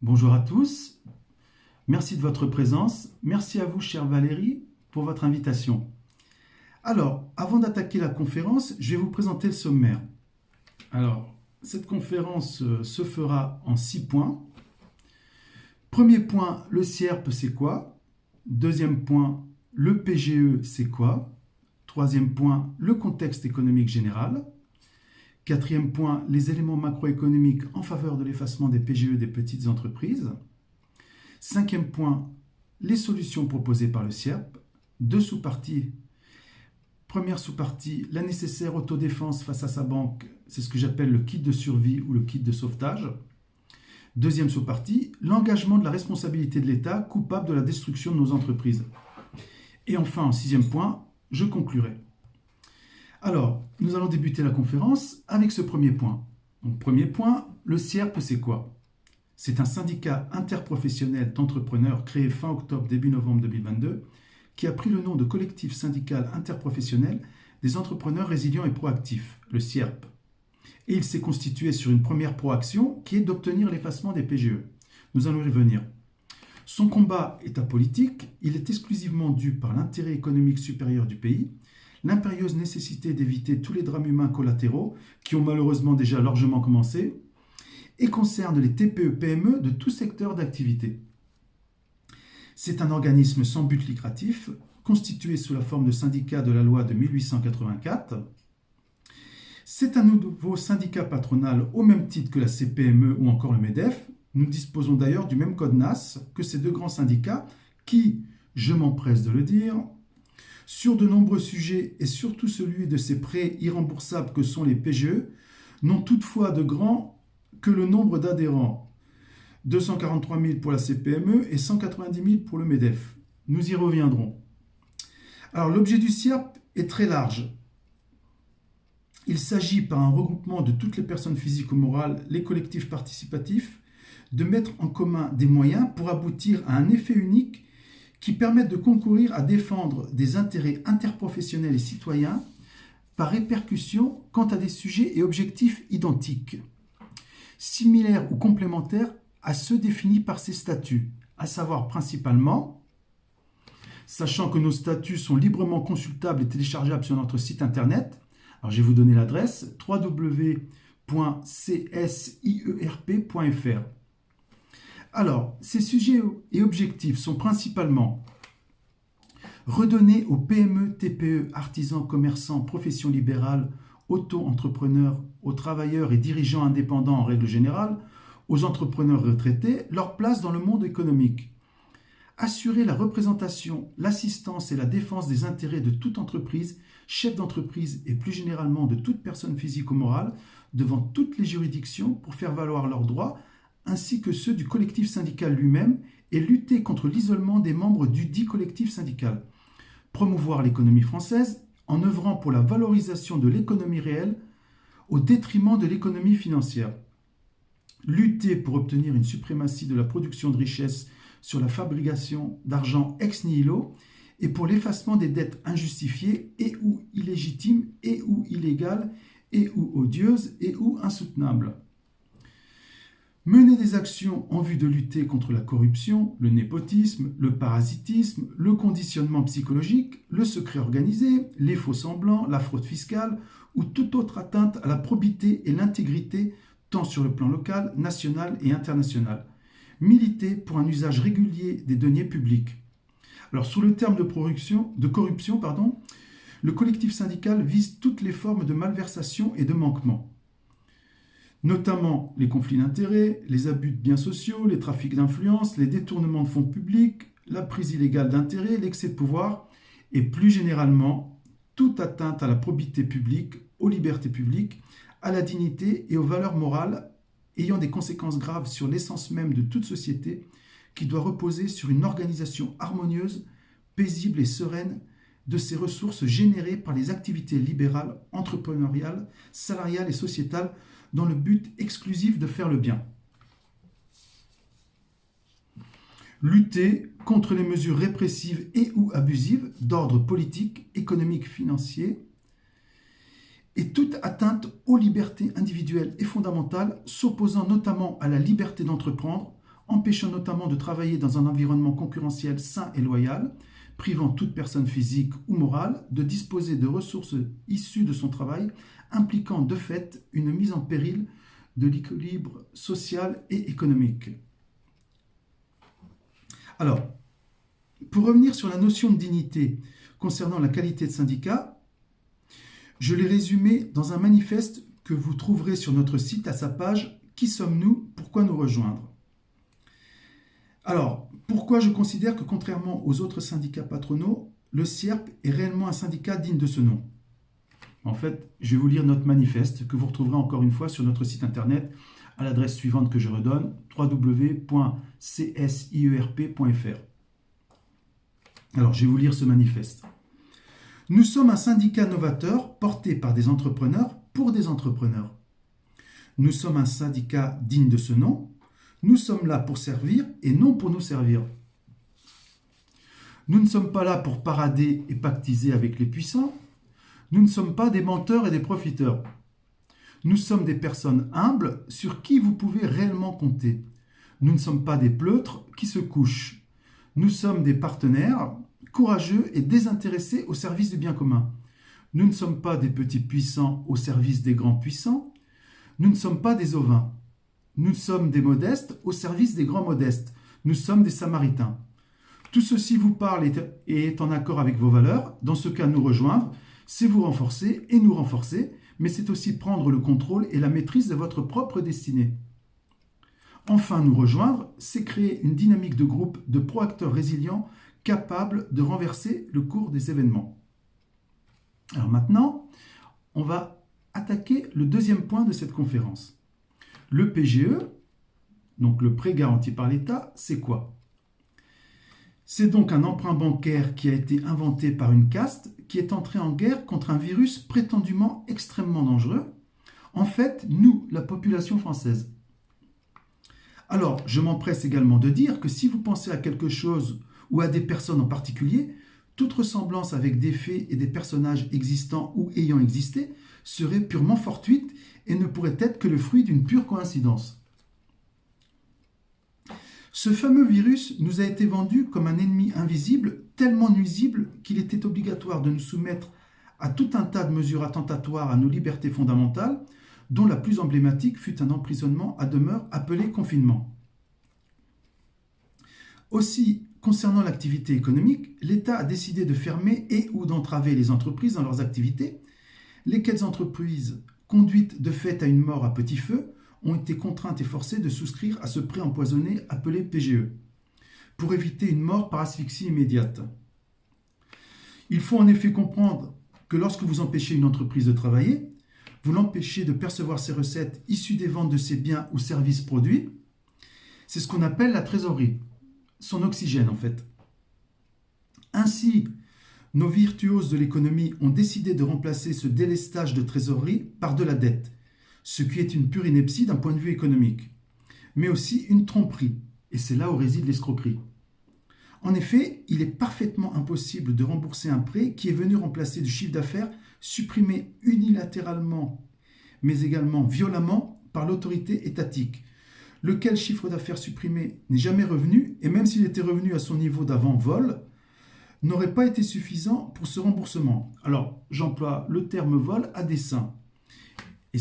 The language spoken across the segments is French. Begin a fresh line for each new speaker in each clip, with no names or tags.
Bonjour à tous, merci de votre présence. Merci à vous, chère Valérie, pour votre invitation. Alors, avant d'attaquer la conférence, je vais vous présenter le sommaire. Alors, cette conférence se fera en 6 points. Premier point, le CIERP, c'est quoi? Deuxième point, le PGE, c'est quoi? Troisième point, le contexte économique général. Quatrième point, les éléments macroéconomiques en faveur de l'effacement des PGE des petites entreprises. Cinquième point, les solutions proposées par le CIERP. Deux sous-parties. Première sous-partie, la nécessaire autodéfense face à sa banque, c'est ce que j'appelle le kit de survie ou le kit de sauvetage. Deuxième sous-partie, l'engagement de la responsabilité de l'État coupable de la destruction de nos entreprises. Et enfin, en sixième point, je conclurai. Alors, nous allons débuter la conférence avec ce premier point. Donc, premier point, le CIERP, c'est quoi? C'est un syndicat interprofessionnel d'entrepreneurs créé fin octobre, début novembre 2022, qui a pris le nom de collectif syndical interprofessionnel des entrepreneurs résilients et proactifs, le CIERP. Et il s'est constitué sur une première proaction qui est d'obtenir l'effacement des PGE. Nous allons y revenir. Son combat est apolitique, il est exclusivement dû par l'intérêt économique supérieur du pays, l'impérieuse nécessité d'éviter tous les drames humains collatéraux qui ont malheureusement déjà largement commencé et concerne les TPE-PME de tout secteur d'activité. C'est un organisme sans but lucratif, constitué sous la forme de syndicat de la loi de 1884. C'est un nouveau syndicat patronal au même titre que la CPME ou encore le MEDEF. Nous disposons d'ailleurs du même code NAS que ces deux grands syndicats qui, je m'empresse de le dire, sur de nombreux sujets et surtout celui de ces prêts irremboursables que sont les PGE, n'ont toutefois de grand que le nombre d'adhérents. 243 000 pour la CPME et 190 000 pour le MEDEF. Nous y reviendrons. Alors l'objet du CIERP est très large. Il s'agit par un regroupement de toutes les personnes physiques ou morales, les collectifs participatifs, de mettre en commun des moyens pour aboutir à un effet unique qui permettent de concourir à défendre des intérêts interprofessionnels et citoyens par répercussion quant à des sujets et objectifs identiques, similaires ou complémentaires à ceux définis par ces statuts, à savoir principalement, sachant que nos statuts sont librement consultables et téléchargeables sur notre site internet, alors je vais vous donner l'adresse www.csierp.fr. Alors, ces sujets et objectifs sont principalement redonner aux PME, TPE, artisans, commerçants, professions libérales, auto-entrepreneurs, aux travailleurs et dirigeants indépendants en règle générale, aux entrepreneurs retraités, leur place dans le monde économique. Assurer la représentation, l'assistance et la défense des intérêts de toute entreprise, chef d'entreprise et plus généralement de toute personne physique ou morale devant toutes les juridictions pour faire valoir leurs droits ainsi que ceux du collectif syndical lui-même et lutter contre l'isolement des membres du dit collectif syndical. Promouvoir l'économie française en œuvrant pour la valorisation de l'économie réelle au détriment de l'économie financière. Lutter pour obtenir une suprématie de la production de richesses sur la fabrication d'argent ex nihilo et pour l'effacement des dettes injustifiées et ou illégitimes et ou illégales et ou odieuses et ou insoutenables. Mener des actions en vue de lutter contre la corruption, le népotisme, le parasitisme, le conditionnement psychologique, le secret organisé, les faux-semblants, la fraude fiscale ou toute autre atteinte à la probité et l'intégrité tant sur le plan local, national et international. Militer pour un usage régulier des deniers publics. Alors, sous le terme de corruption, le collectif syndical vise toutes les formes de malversation et de manquement, notamment les conflits d'intérêts, les abus de biens sociaux, les trafics d'influence, les détournements de fonds publics, la prise illégale d'intérêts, l'excès de pouvoir et plus généralement toute atteinte à la probité publique, aux libertés publiques, à la dignité et aux valeurs morales ayant des conséquences graves sur l'essence même de toute société qui doit reposer sur une organisation harmonieuse, paisible et sereine de ses ressources générées par les activités libérales, entrepreneuriales, salariales et sociétales dans le but exclusif de faire le bien. Lutter contre les mesures répressives et ou abusives d'ordre politique, économique, financier et toute atteinte aux libertés individuelles et fondamentales s'opposant notamment à la liberté d'entreprendre empêchant notamment de travailler dans un environnement concurrentiel sain et loyal, privant toute personne physique ou morale de disposer de ressources issues de son travail, impliquant de fait une mise en péril de l'équilibre social et économique. Alors, pour revenir sur la notion de dignité concernant la qualité de syndicat, je l'ai résumé dans un manifeste que vous trouverez sur notre site à sa page « Qui sommes-nous? Pourquoi nous rejoindre ?» Alors, pourquoi je considère que contrairement aux autres syndicats patronaux, le CIERP est réellement un syndicat digne de ce nom? En fait, je vais vous lire notre manifeste que vous retrouverez encore une fois sur notre site internet à l'adresse suivante que je redonne, www.csierp.fr. Alors, je vais vous lire ce manifeste. Nous sommes un syndicat novateur porté par des entrepreneurs pour des entrepreneurs. Nous sommes un syndicat digne de ce nom. Nous sommes là pour servir et non pour nous servir. Nous ne sommes pas là pour parader et pactiser avec les puissants. Nous ne sommes pas des menteurs et des profiteurs. Nous sommes des personnes humbles sur qui vous pouvez réellement compter. Nous ne sommes pas des pleutres qui se couchent. Nous sommes des partenaires courageux et désintéressés au service du bien commun. Nous ne sommes pas des petits puissants au service des grands puissants. Nous ne sommes pas des ovins. Nous sommes des modestes au service des grands modestes. Nous sommes des samaritains. Tout ceci vous parle et est en accord avec vos valeurs. Dans ce cas, nous rejoindre, c'est vous renforcer et nous renforcer, mais c'est aussi prendre le contrôle et la maîtrise de votre propre destinée. Enfin, nous rejoindre, c'est créer une dynamique de groupe de pro-acteurs résilients capables de renverser le cours des événements. Alors maintenant, on va attaquer le deuxième point de cette conférence. Le PGE, donc le prêt garanti par l'État, c'est quoi? C'est donc un emprunt bancaire qui a été inventé par une caste qui est entrée en guerre contre un virus prétendument extrêmement dangereux. En fait, nous, la population française. Alors, je m'empresse également de dire que si vous pensez à quelque chose ou à des personnes en particulier, toute ressemblance avec des faits et des personnages existants ou ayant existé serait purement fortuite et ne pourrait être que le fruit d'une pure coïncidence. Ce fameux virus nous a été vendu comme un ennemi invisible, tellement nuisible qu'il était obligatoire de nous soumettre à tout un tas de mesures attentatoires à nos libertés fondamentales, dont la plus emblématique fut un emprisonnement à demeure appelé confinement. Aussi, concernant l'activité économique, l'État a décidé de fermer et ou d'entraver les entreprises dans leurs activités, lesquelles entreprises, conduites de fait à une mort à petit feu, ont été contraintes et forcées de souscrire à ce prêt empoisonné appelé PGE, pour éviter une mort par asphyxie immédiate. Il faut en effet comprendre que lorsque vous empêchez une entreprise de travailler, vous l'empêchez de percevoir ses recettes issues des ventes de ses biens ou services produits. C'est ce qu'on appelle la trésorerie, son oxygène en fait. Ainsi, nos virtuoses de l'économie ont décidé de remplacer ce délestage de trésorerie par de la dette, ce qui est une pure ineptie d'un point de vue économique, mais aussi une tromperie, et c'est là où réside l'escroquerie. En effet, il est parfaitement impossible de rembourser un prêt qui est venu remplacer du chiffre d'affaires supprimé unilatéralement, mais également violemment par l'autorité étatique, lequel chiffre d'affaires supprimé n'est jamais revenu, et même s'il était revenu à son niveau d'avant-vol, n'aurait pas été suffisant pour ce remboursement. Alors, j'emploie le terme vol à dessein, et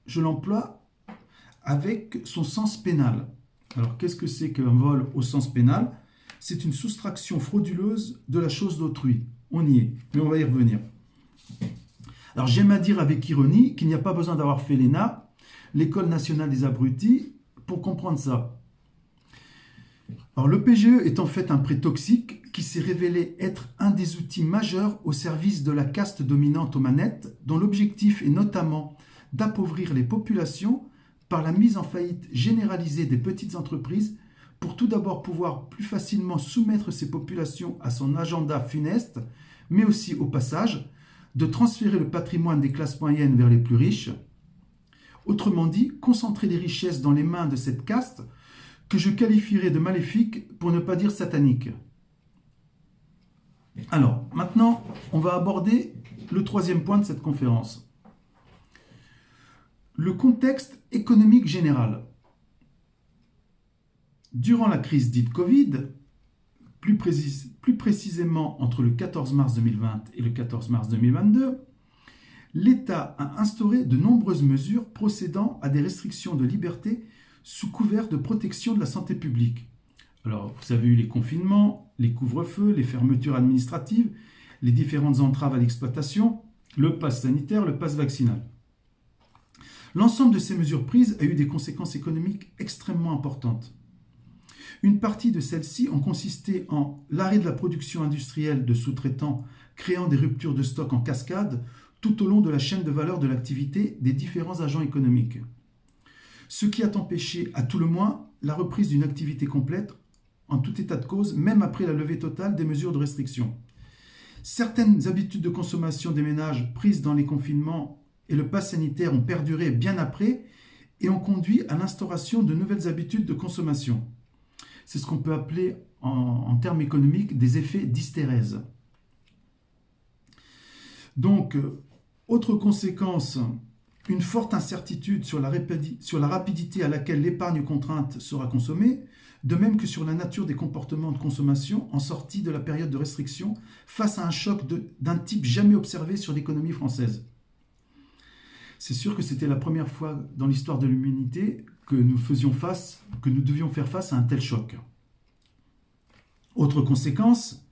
je l'emploie avec son sens pénal. Alors, qu'est-ce que c'est qu'un vol au sens pénal? C'est une soustraction frauduleuse de la chose d'autrui. On y est, mais on va y revenir. Alors, j'aime à dire avec ironie qu'il n'y a pas besoin d'avoir fait l'ENA, l'École nationale des abrutis, pour comprendre ça. Alors, le PGE est en fait un prêt toxique qui s'est révélé être un des outils majeurs au service de la caste dominante aux manettes, dont l'objectif est notamment d'appauvrir les populations par la mise en faillite généralisée des petites entreprises pour tout d'abord pouvoir plus facilement soumettre ces populations à son agenda funeste, mais aussi au passage de transférer le patrimoine des classes moyennes vers les plus riches. Autrement dit, concentrer les richesses dans les mains de cette caste que je qualifierais de maléfique pour ne pas dire satanique. Alors, maintenant, on va aborder le troisième point de cette conférence. Le contexte économique général. durant la crise dite Covid, plus précisément entre le 14 mars 2020 et le 14 mars 2022, l'État a instauré de nombreuses mesures procédant à des restrictions de liberté sous couvert de protection de la santé publique. Alors, vous avez eu les confinements, les couvre-feux, les fermetures administratives, les différentes entraves à l'exploitation, le pass sanitaire, le pass vaccinal. L'ensemble de ces mesures prises a eu des conséquences économiques extrêmement importantes. Une partie de celles-ci ont consisté en l'arrêt de la production industrielle de sous-traitants, créant des ruptures de stock en cascade tout au long de la chaîne de valeur de l'activité des différents agents économiques. Ce qui a empêché, à tout le moins, la reprise d'une activité complète en tout état de cause, même après la levée totale des mesures de restriction. Certaines habitudes de consommation des ménages prises dans les confinements et le pass sanitaire ont perduré bien après et ont conduit à l'instauration de nouvelles habitudes de consommation. C'est ce qu'on peut appeler, en termes économiques, des effets d'hystérèse. Donc, autre conséquence, une forte incertitude sur la rapidité à laquelle l'épargne contrainte sera consommée, de même que sur la nature des comportements de consommation en sortie de la période de restriction face à un choc d'un type jamais observé sur l'économie française. C'est sûr que c'était la première fois dans l'histoire de l'humanité que nous devions faire face à un tel choc. Autre conséquence,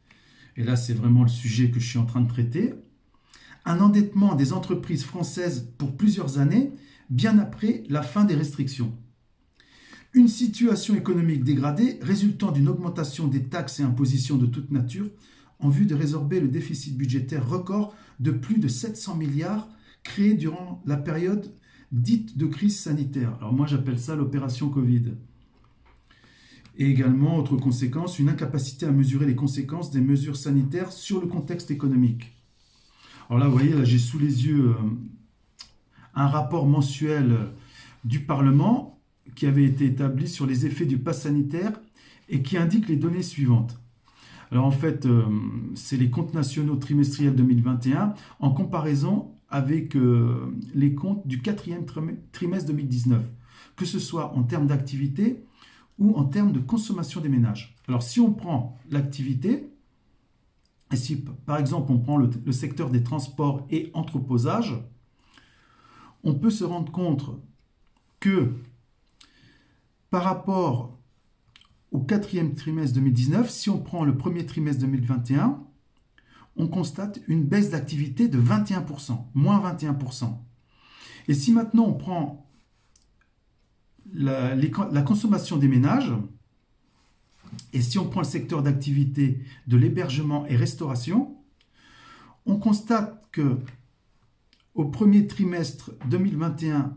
et là c'est vraiment le sujet que je suis en train de traiter, un endettement des entreprises françaises pour plusieurs années, bien après la fin des restrictions. Une situation économique dégradée résultant d'une augmentation des taxes et impositions de toute nature en vue de résorber le déficit budgétaire record de plus de 700 milliards créé durant la période dite de crise sanitaire. Alors moi j'appelle ça l'opération Covid. Et également, autre conséquence, une incapacité à mesurer les conséquences des mesures sanitaires sur le contexte économique. Alors là, vous voyez, là, j'ai sous les yeux un rapport mensuel du Parlement qui avait été établi sur les effets du pass sanitaire et qui indique les données suivantes. Alors en fait, c'est les comptes nationaux trimestriels 2021 en comparaison avec les comptes du quatrième trimestre 2019, que ce soit en termes d'activité ou en termes de consommation des ménages. Alors si on prend l'activité, et si par exemple on prend le secteur des transports et entreposage, on peut se rendre compte que par rapport au quatrième trimestre 2019, si on prend le premier trimestre 2021, on constate une baisse d'activité de 21%, moins 21%. Et si maintenant on prend la consommation des ménages, et si on prend le secteur d'activité de l'hébergement et restauration, on constate que au premier trimestre 2021,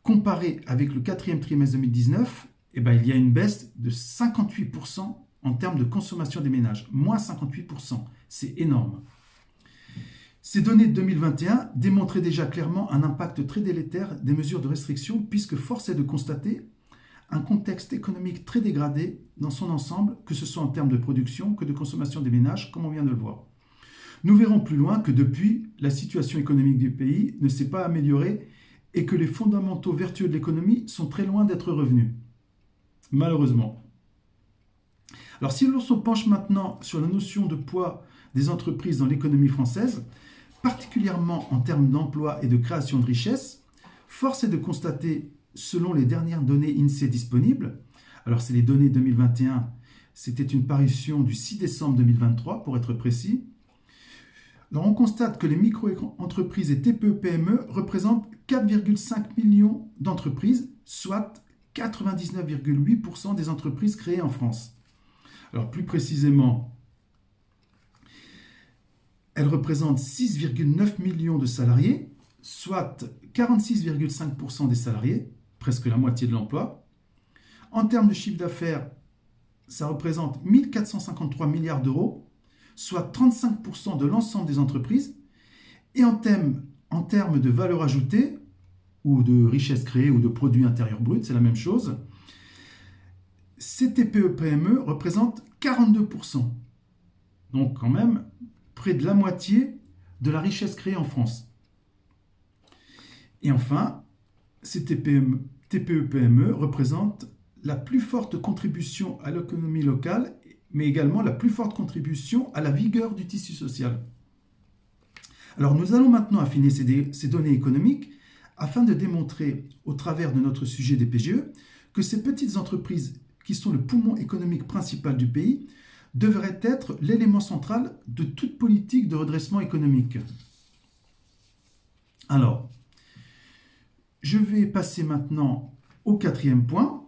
comparé avec le quatrième trimestre 2019, il y a une baisse de 58% en termes de consommation des ménages, moins 58%, c'est énorme. Ces données de 2021 démontraient déjà clairement un impact très délétère des mesures de restriction puisque force est de constater un contexte économique très dégradé dans son ensemble, que ce soit en termes de production que de consommation des ménages, comme on vient de le voir. Nous verrons plus loin que depuis, la situation économique du pays ne s'est pas améliorée et que les fondamentaux vertueux de l'économie sont très loin d'être revenus. Malheureusement. Alors si l'on se penche maintenant sur la notion de poids des entreprises dans l'économie française, particulièrement en termes d'emploi et de création de richesse, force est de constater, selon les dernières données INSEE disponibles, alors c'est les données 2021, c'était une parution du 6 décembre 2023 pour être précis, alors on constate que les micro-entreprises et TPE-PME représentent 4,5 millions d'entreprises, soit 99,8% des entreprises créées en France. Alors plus précisément, elles représentent 6,9 millions de salariés, soit 46,5% des salariés, presque la moitié de l'emploi. En termes de chiffre d'affaires, ça représente 1 453 milliards d'euros, soit 35% de l'ensemble des entreprises. Et en termes de valeur ajoutée, ou de richesse créée, ou de produit intérieur brut, c'est la même chose, ces TPE-PME représentent 42%. Donc quand même, près de la moitié de la richesse créée en France. Et enfin, ces TPE-PME représentent la plus forte contribution à l'économie locale, mais également la plus forte contribution à la vigueur du tissu social. Alors nous allons maintenant affiner ces données économiques afin de démontrer, au travers de notre sujet des PGE, que ces petites entreprises, qui sont le poumon économique principal du pays, devraient être l'élément central de toute politique de redressement économique. Alors, je vais passer maintenant au quatrième point.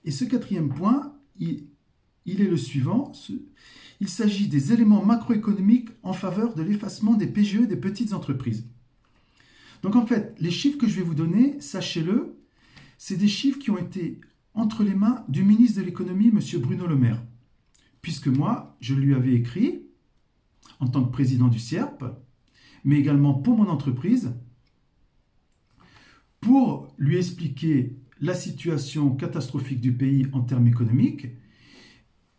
Et ce quatrième point, il est le suivant. Il s'agit des éléments macroéconomiques en faveur de l'effacement des PGE des petites entreprises. Donc en fait, les chiffres que je vais vous donner, sachez-le, c'est des chiffres qui ont été entre les mains du ministre de l'économie, M. Bruno Le Maire. Puisque moi, je lui avais écrit, en tant que président du CIERP, mais également pour mon entreprise, pour lui expliquer la situation catastrophique du pays en termes économiques.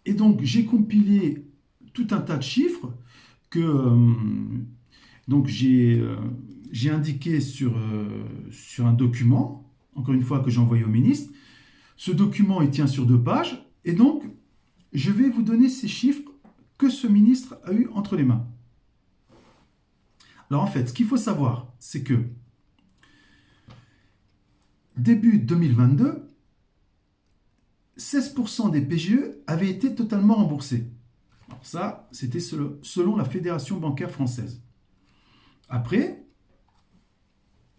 Et donc, j'ai compilé tout un tas de chiffres que j'ai indiqué sur un document, encore une fois, que j'ai envoyé au ministre. Ce document, il tient sur 2 pages. Et donc, je vais vous donner ces chiffres que ce ministre a eu entre les mains. Alors en fait, ce qu'il faut savoir, c'est que début 2022, 16% des PGE avaient été totalement remboursés. Alors ça, c'était selon la Fédération bancaire française. Après,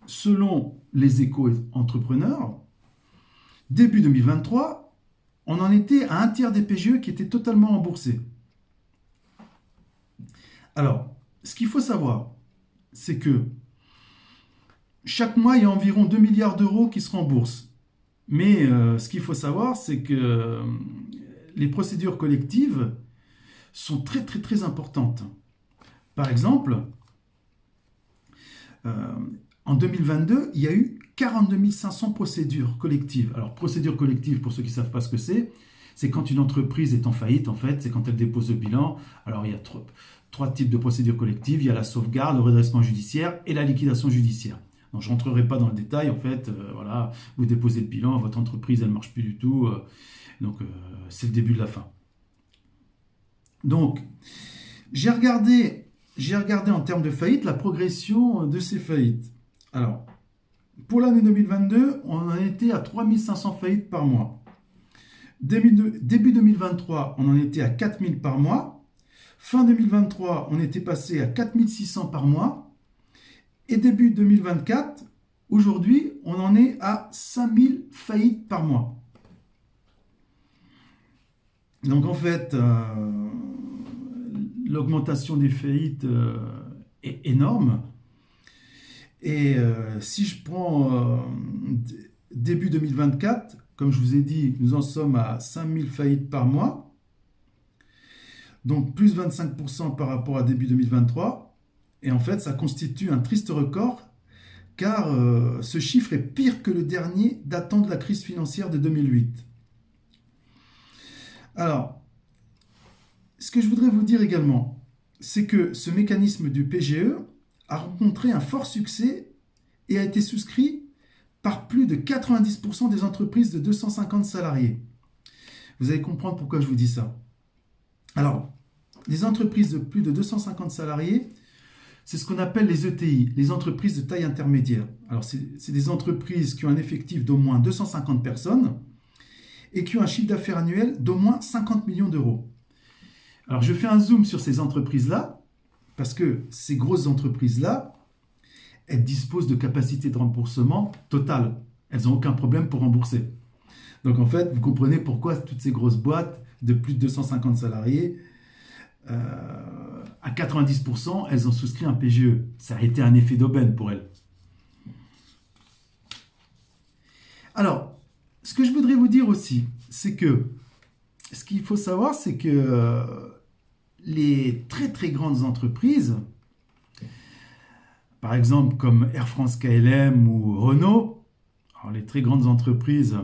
selon les éco-entrepreneurs, début 2023, on en était à 1/3 des PGE qui étaient totalement remboursés. Alors, ce qu'il faut savoir, c'est que chaque mois, il y a environ 2 milliards d'euros qui se remboursent. Mais ce qu'il faut savoir, c'est que les procédures collectives sont très très très importantes. Par exemple, en 2022, il y a eu 42 500 procédures collectives. Alors, procédures collectives, pour ceux qui ne savent pas ce que c'est quand une entreprise est en faillite, en fait, c'est quand elle dépose le bilan. Alors, il y a trois types de procédures collectives. Il y a la sauvegarde, le redressement judiciaire et la liquidation judiciaire. Donc, je ne rentrerai pas dans le détail. En fait, voilà, vous déposez le bilan, votre entreprise, elle ne marche plus du tout. Donc, c'est le début de la fin. Donc, j'ai regardé en termes de faillite la progression de ces faillites. Alors, pour l'année 2022, on en était à 3500 faillites par mois. Début 2023, on en était à 4000 par mois. Fin 2023, on était passé à 4600 par mois. Et début 2024, aujourd'hui, on en est à 5000 faillites par mois. Donc en fait, l'augmentation des faillites est énorme. Et si je prends début 2024, comme je vous ai dit, nous en sommes à 5000 faillites par mois. Donc plus 25% par rapport à début 2023. Et en fait, ça constitue un triste record, car ce chiffre est pire que le dernier datant de la crise financière de 2008. Alors, ce que je voudrais vous dire également, c'est que ce mécanisme du PGE a rencontré un fort succès et a été souscrit par plus de 90% des entreprises de 250 salariés. Vous allez comprendre pourquoi je vous dis ça. Alors, les entreprises de plus de 250 salariés, c'est ce qu'on appelle les ETI, les entreprises de taille intermédiaire. Alors, c'est des entreprises qui ont un effectif d'au moins 250 personnes et qui ont un chiffre d'affaires annuel d'au moins 50 millions d'euros. Alors, je fais un zoom sur ces entreprises-là, parce que ces grosses entreprises-là, elles disposent de capacités de remboursement totales. Elles n'ont aucun problème pour rembourser. Donc, en fait, vous comprenez pourquoi toutes ces grosses boîtes de plus de 250 salariés, à 90%, elles ont souscrit un PGE. Ça a été un effet d'aubaine pour elles. Alors, ce que je voudrais vous dire aussi, c'est que ce qu'il faut savoir, c'est que les très très grandes entreprises, par exemple comme Air France KLM ou Renault, alors les très grandes entreprises,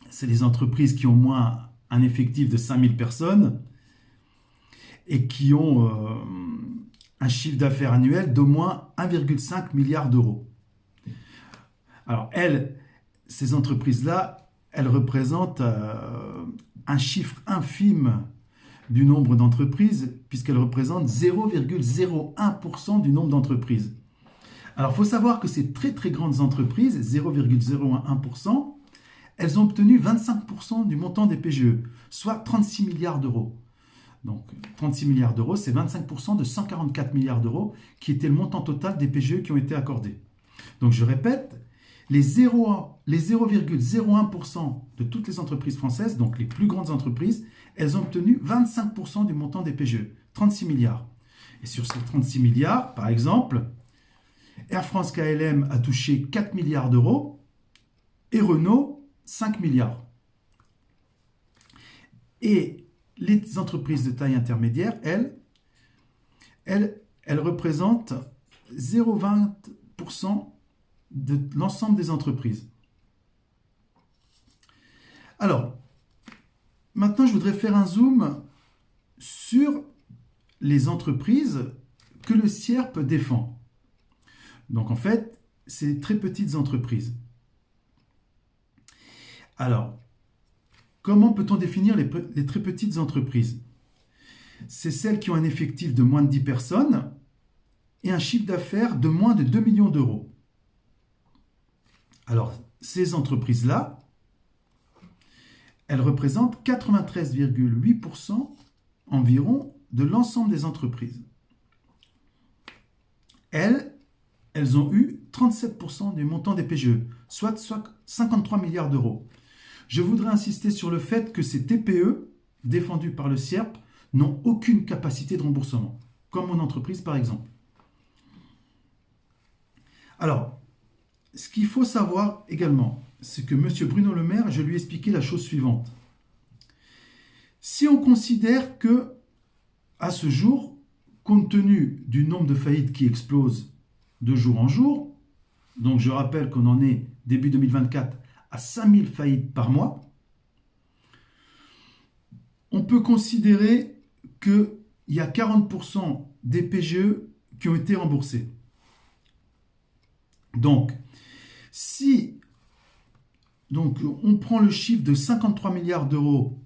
c'est des entreprises qui ont au moins un effectif de 5000 personnes et qui ont un chiffre d'affaires annuel d'au moins 1,5 milliard d'euros. Alors elles ces entreprises-là, elles représentent un chiffre infime du nombre d'entreprises, puisqu'elles représentent 0,01% du nombre d'entreprises. Alors, il faut savoir que ces très très grandes entreprises, 0,01%, elles ont obtenu 25% du montant des PGE, soit 36 milliards d'euros. Donc, 36 milliards d'euros, c'est 25% de 144 milliards d'euros, qui était le montant total des PGE qui ont été accordés. Donc, je répète, les 0,01% de toutes les entreprises françaises, donc les plus grandes entreprises, elles ont obtenu 25% du montant des PGE, 36 milliards. Et sur ces 36 milliards, par exemple, Air France KLM a touché 4 milliards d'euros et Renault 5 milliards. Et les entreprises de taille intermédiaire, elles représentent 0,20% de l'ensemble des entreprises. Alors, maintenant, je voudrais faire un zoom sur les entreprises que le CIERP défend. Donc, en fait, c'est très petites entreprises. Alors, comment peut-on définir les très petites entreprises? C'est celles qui ont un effectif de moins de 10 personnes et un chiffre d'affaires de moins de 2 millions d'euros. Alors, ces entreprises-là, elles représentent 93,8% environ de l'ensemble des entreprises. Elles ont eu 37% du montant des PGE, soit 53 milliards d'euros. Je voudrais insister sur le fait que ces TPE, défendus par le CIERP, n'ont aucune capacité de remboursement, comme mon entreprise par exemple. Alors, ce qu'il faut savoir également, c'est que M. Bruno Le Maire, je lui ai expliqué la chose suivante. Si on considère que, à ce jour, compte tenu du nombre de faillites qui explose de jour en jour, donc je rappelle qu'on en est, début 2024, à 5000 faillites par mois, on peut considérer qu'il y a 40% des PGE qui ont été remboursés. Donc, si on prend le chiffre de 53 milliards d'euros,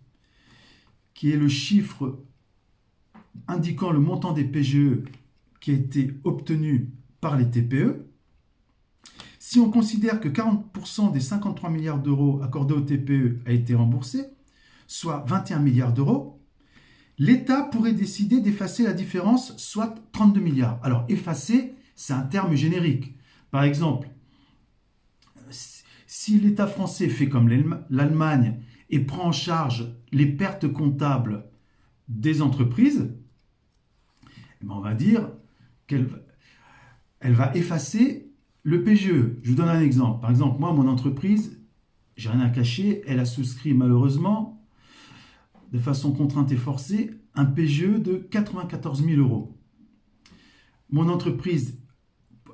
qui est le chiffre indiquant le montant des PGE qui a été obtenu par les TPE, si on considère que 40% des 53 milliards d'euros accordés aux TPE a été remboursé, soit 21 milliards d'euros, l'État pourrait décider d'effacer la différence, soit 32 milliards. Alors, effacer, c'est un terme générique. Par exemple, si l'État français fait comme l'Allemagne et prend en charge les pertes comptables des entreprises, on va dire qu'elle va effacer le PGE. Je vous donne un exemple. Par exemple, moi, mon entreprise, j'ai rien à cacher, elle a souscrit malheureusement, de façon contrainte et forcée, un PGE de 94 000 euros. Mon entreprise,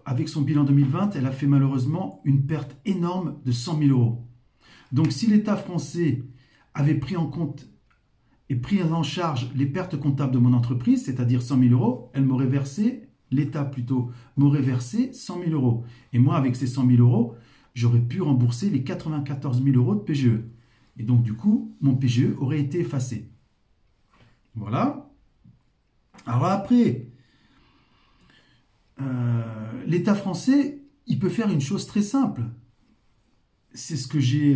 avec son bilan 2020, elle a fait malheureusement une perte énorme de 100 000 euros. Donc, si l'État français avait pris en compte et pris en charge les pertes comptables de mon entreprise, c'est-à-dire 100 000 euros, elle m'aurait versé, l'État plutôt, m'aurait versé 100 000 euros. Et moi, avec ces 100 000 euros, j'aurais pu rembourser les 94 000 euros de PGE. Et donc, du coup, mon PGE aurait été effacé. Voilà. Alors après, l'État français, il peut faire une chose très simple. C'est ce que j'ai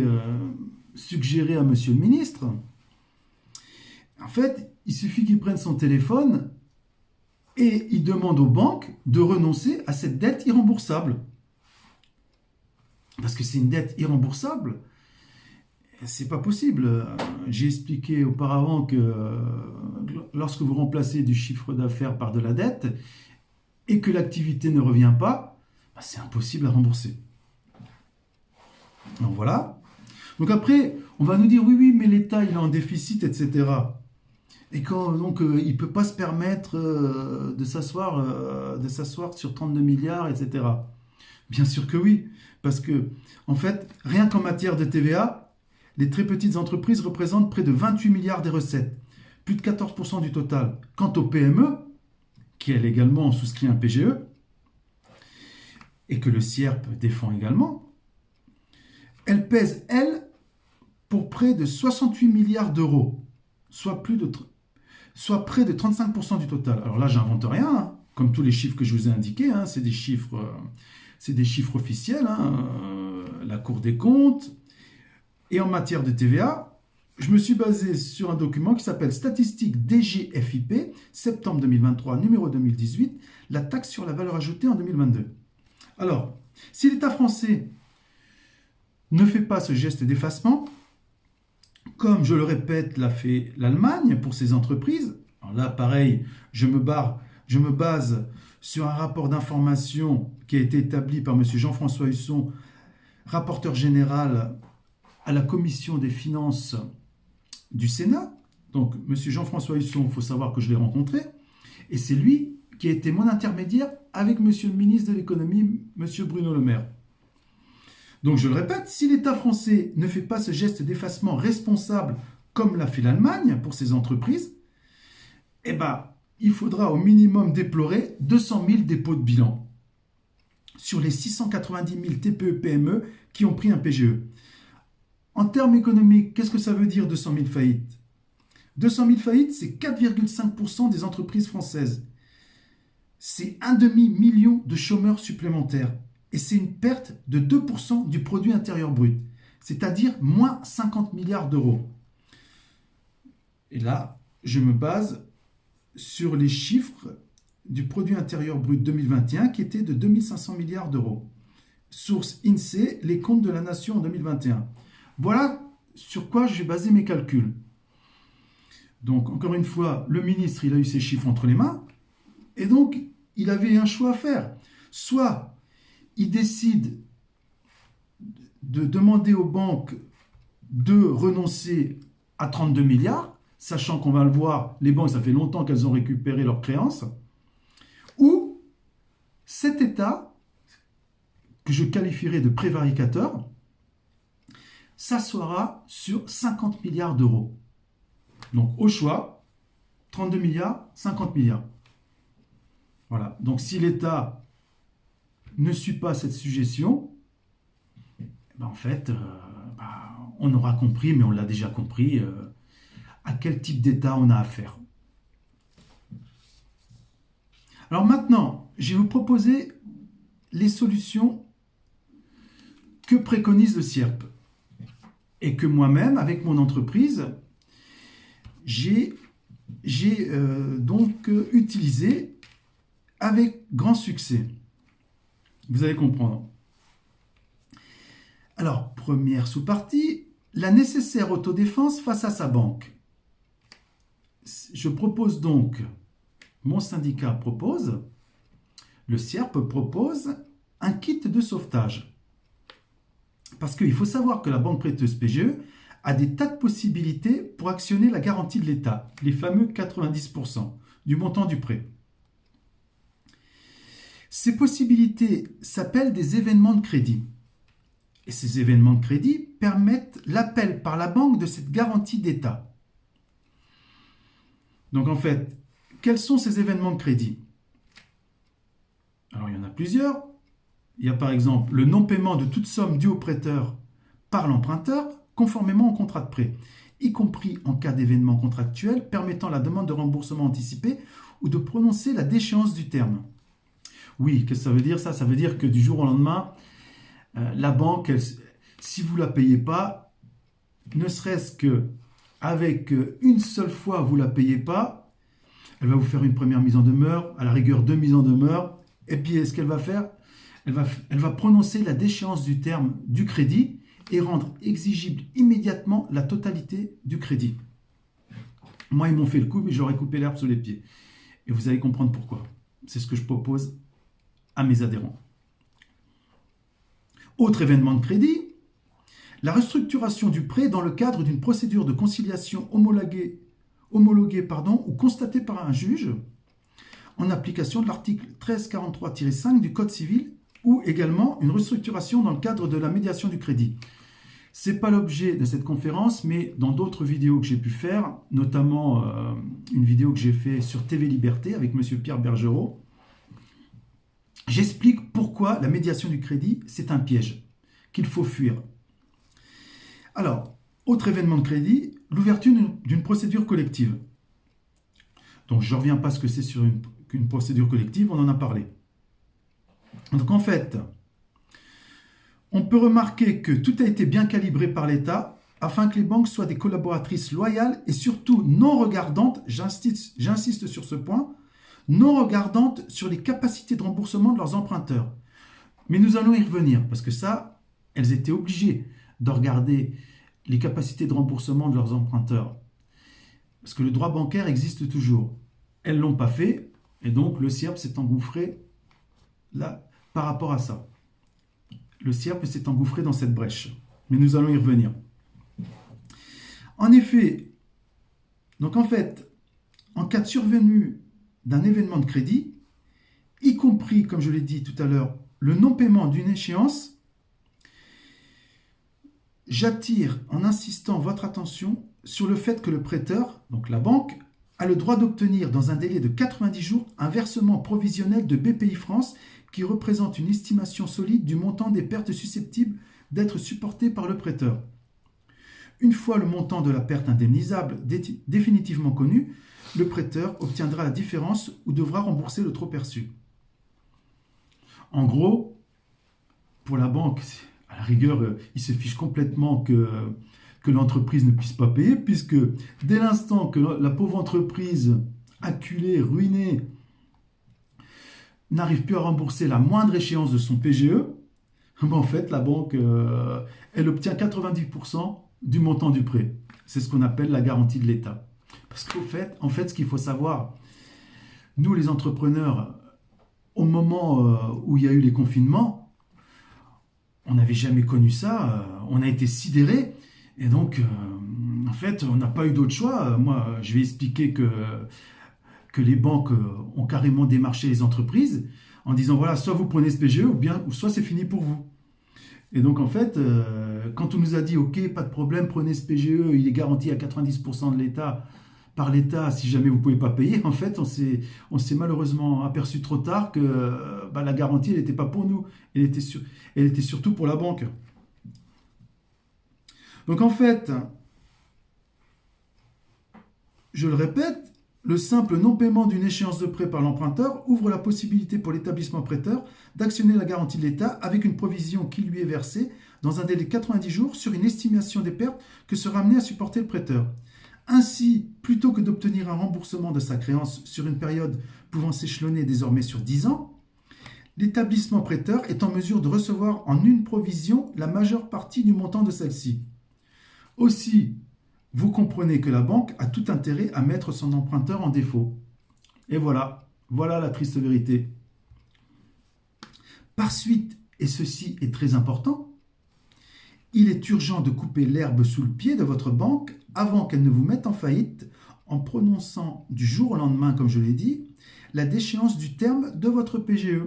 suggéré à Monsieur le ministre. En fait, il suffit qu'il prenne son téléphone et il demande aux banques de renoncer à cette dette irremboursable. Parce que c'est une dette irremboursable. C'est pas possible. J'ai expliqué auparavant que lorsque vous remplacez du chiffre d'affaires par de la dette et que l'activité ne revient pas, c'est impossible à rembourser. Donc voilà. Donc après, on va nous dire oui, mais l'État il est en déficit, etc. Et donc il ne peut pas se permettre de s'asseoir sur 32 milliards, etc. Bien sûr que oui, parce que en fait, rien qu'en matière de TVA, les très petites entreprises représentent près de 28 milliards des recettes, plus de 14% du total. Quant aux PME, qui elles également ont souscrit un PGE, et que le CIERP défend également, elle pèse, elle, pour près de 68 milliards d'euros, soit près de 35% du total. Alors là, j'invente rien, hein, comme tous les chiffres que je vous ai indiqués, hein, c'est des chiffres officiels, hein, la Cour des comptes. Et en matière de TVA, je me suis basé sur un document qui s'appelle Statistiques DGFiP, septembre 2023, numéro 2018, la taxe sur la valeur ajoutée en 2022. Alors, si l'État français ne fait pas ce geste d'effacement, comme je le répète, l'a fait l'Allemagne pour ses entreprises, alors là, pareil, je me base sur un rapport d'information qui a été établi par M. Jean-François Husson, rapporteur général à la commission des finances du Sénat. Donc, M. Jean-François Husson, il faut savoir que je l'ai rencontré, et c'est lui qui a été mon intermédiaire avec M. le ministre de l'économie, M. Bruno Le Maire. Donc, je le répète, si l'État français ne fait pas ce geste d'effacement responsable comme l'a fait l'Allemagne pour ses entreprises, eh ben, il faudra au minimum déplorer 200 000 dépôts de bilan sur les 690 000 TPE-PME qui ont pris un PGE. En termes économiques, qu'est-ce que ça veut dire 200 000 faillites? 200 000 faillites, c'est 4,5% des entreprises françaises. C'est un demi-million de chômeurs supplémentaires. Et c'est une perte de 2% du produit intérieur brut. C'est-à-dire moins 50 milliards d'euros. Et là, je me base sur les chiffres du produit intérieur brut 2021 qui était de 2500 milliards d'euros. Source INSEE, les comptes de la nation en 2021. Voilà sur quoi j'ai basé mes calculs. Donc, encore une fois, le ministre, il a eu ces chiffres entre les mains, et donc, il avait un choix à faire. Soit il décide de demander aux banques de renoncer à 32 milliards, sachant qu'on va le voir, les banques, ça fait longtemps qu'elles ont récupéré leurs créances, ou cet État, que je qualifierais de prévaricateur, s'assoira sur 50 milliards d'euros. Donc, au choix, 32 milliards, 50 milliards. Voilà. Donc, si l'État ne suit pas cette suggestion, ben en fait, on aura compris, mais on l'a déjà compris, à quel type d'État on a affaire. Alors maintenant, je vais vous proposer les solutions que préconise le CIERP et que moi-même, avec mon entreprise, j'ai donc utilisé avec grand succès. Vous allez comprendre. Alors, première sous-partie, la nécessaire autodéfense face à sa banque. Je propose donc, mon syndicat propose, le CIERP propose un kit de sauvetage. Parce qu'il faut savoir que la banque prêteuse PGE a des tas de possibilités pour actionner la garantie de l'État, les fameux 90% du montant du prêt. Ces possibilités s'appellent des événements de crédit. Et ces événements de crédit permettent l'appel par la banque de cette garantie d'État. Donc en fait, quels sont ces événements de crédit? Alors il y en a plusieurs. Il y a par exemple le non-paiement de toute somme due au prêteur par l'emprunteur conformément au contrat de prêt, y compris en cas d'événement contractuel permettant la demande de remboursement anticipé ou de prononcer la déchéance du terme. Oui, qu'est-ce que ça veut dire ça? Ça veut dire que du jour au lendemain, la banque, si vous ne la payez pas, ne serait-ce qu'avec une seule fois vous ne la payez pas, elle va vous faire une première mise en demeure, à la rigueur 2 mises en demeure, et puis ce qu'elle va faire, elle va prononcer la déchéance du terme du crédit et rendre exigible immédiatement la totalité du crédit. Moi, ils m'ont fait le coup, mais j'aurais coupé l'herbe sous les pieds. Et vous allez comprendre pourquoi. C'est ce que je propose à mes adhérents. Autre événement de crédit, la restructuration du prêt dans le cadre d'une procédure de conciliation homologuée ou constatée par un juge en application de l'article 1343-5 du Code civil ou également une restructuration dans le cadre de la médiation du crédit. Ce n'est pas l'objet de cette conférence, mais dans d'autres vidéos que j'ai pu faire, notamment une vidéo que j'ai faite sur TV Liberté avec M. Pierre Bergerot, j'explique pourquoi la médiation du crédit, c'est un piège qu'il faut fuir. Alors, autre événement de crédit, l'ouverture d'une procédure collective. Donc, je ne reviens pas à ce que c'est sur une procédure collective, on en a parlé. Donc, en fait, on peut remarquer que tout a été bien calibré par l'État afin que les banques soient des collaboratrices loyales et surtout non regardantes, j'insiste sur ce point, non regardantes sur les capacités de remboursement de leurs emprunteurs. Mais nous allons y revenir, parce que ça, elles étaient obligées de regarder les capacités de remboursement de leurs emprunteurs. Parce que le droit bancaire existe toujours. Elles ne l'ont pas fait, et donc le CIRP s'est engouffré là par rapport à ça. Le CIRP s'est engouffré dans cette brèche. Mais nous allons y revenir. En effet, donc en fait, en cas de survenue d'un événement de crédit, y compris, comme je l'ai dit tout à l'heure, le non-paiement d'une échéance, j'attire en insistant votre attention sur le fait que le prêteur, donc la banque, a le droit d'obtenir dans un délai de 90 jours un versement provisionnel de BPI France qui représente une estimation solide du montant des pertes susceptibles d'être supportées par le prêteur. Une fois le montant de la perte indemnisable définitivement connu, le prêteur obtiendra la différence ou devra rembourser le trop perçu. En gros, pour la banque, à la rigueur, il se fiche complètement que l'entreprise ne puisse pas payer, puisque dès l'instant que la pauvre entreprise acculée, ruinée, n'arrive plus à rembourser la moindre échéance de son PGE, en fait, la banque, elle obtient 90% du montant du prêt. C'est ce qu'on appelle la garantie de l'État. Parce qu'en fait, ce qu'il faut savoir, nous les entrepreneurs, au moment où il y a eu les confinements, on n'avait jamais connu ça, on a été sidérés, et donc, en fait, on n'a pas eu d'autre choix. Moi, je vais expliquer que les banques ont carrément démarché les entreprises en disant, voilà, soit vous prenez ce PGE, ou soit c'est fini pour vous. Et donc, en fait, quand on nous a dit, ok, pas de problème, prenez ce PGE, il est garanti à 90% de l'État, par l'État, si jamais vous ne pouvez pas payer, en fait, on s'est malheureusement aperçu trop tard que la garantie, elle n'était pas pour nous, elle était surtout pour la banque. Donc, en fait, je le répète, le simple non-paiement d'une échéance de prêt par l'emprunteur ouvre la possibilité pour l'établissement prêteur d'actionner la garantie de l'État avec une provision qui lui est versée dans un délai de 90 jours sur une estimation des pertes que sera amené à supporter le prêteur. Ainsi, plutôt que d'obtenir un remboursement de sa créance sur une période pouvant s'échelonner désormais sur 10 ans, l'établissement prêteur est en mesure de recevoir en une provision la majeure partie du montant de celle-ci. Aussi, vous comprenez que la banque a tout intérêt à mettre son emprunteur en défaut. Et voilà la triste vérité. Par suite, et ceci est très important, il est urgent de couper l'herbe sous le pied de votre banque avant qu'elle ne vous mette en faillite en prononçant du jour au lendemain, comme je l'ai dit, la déchéance du terme de votre PGE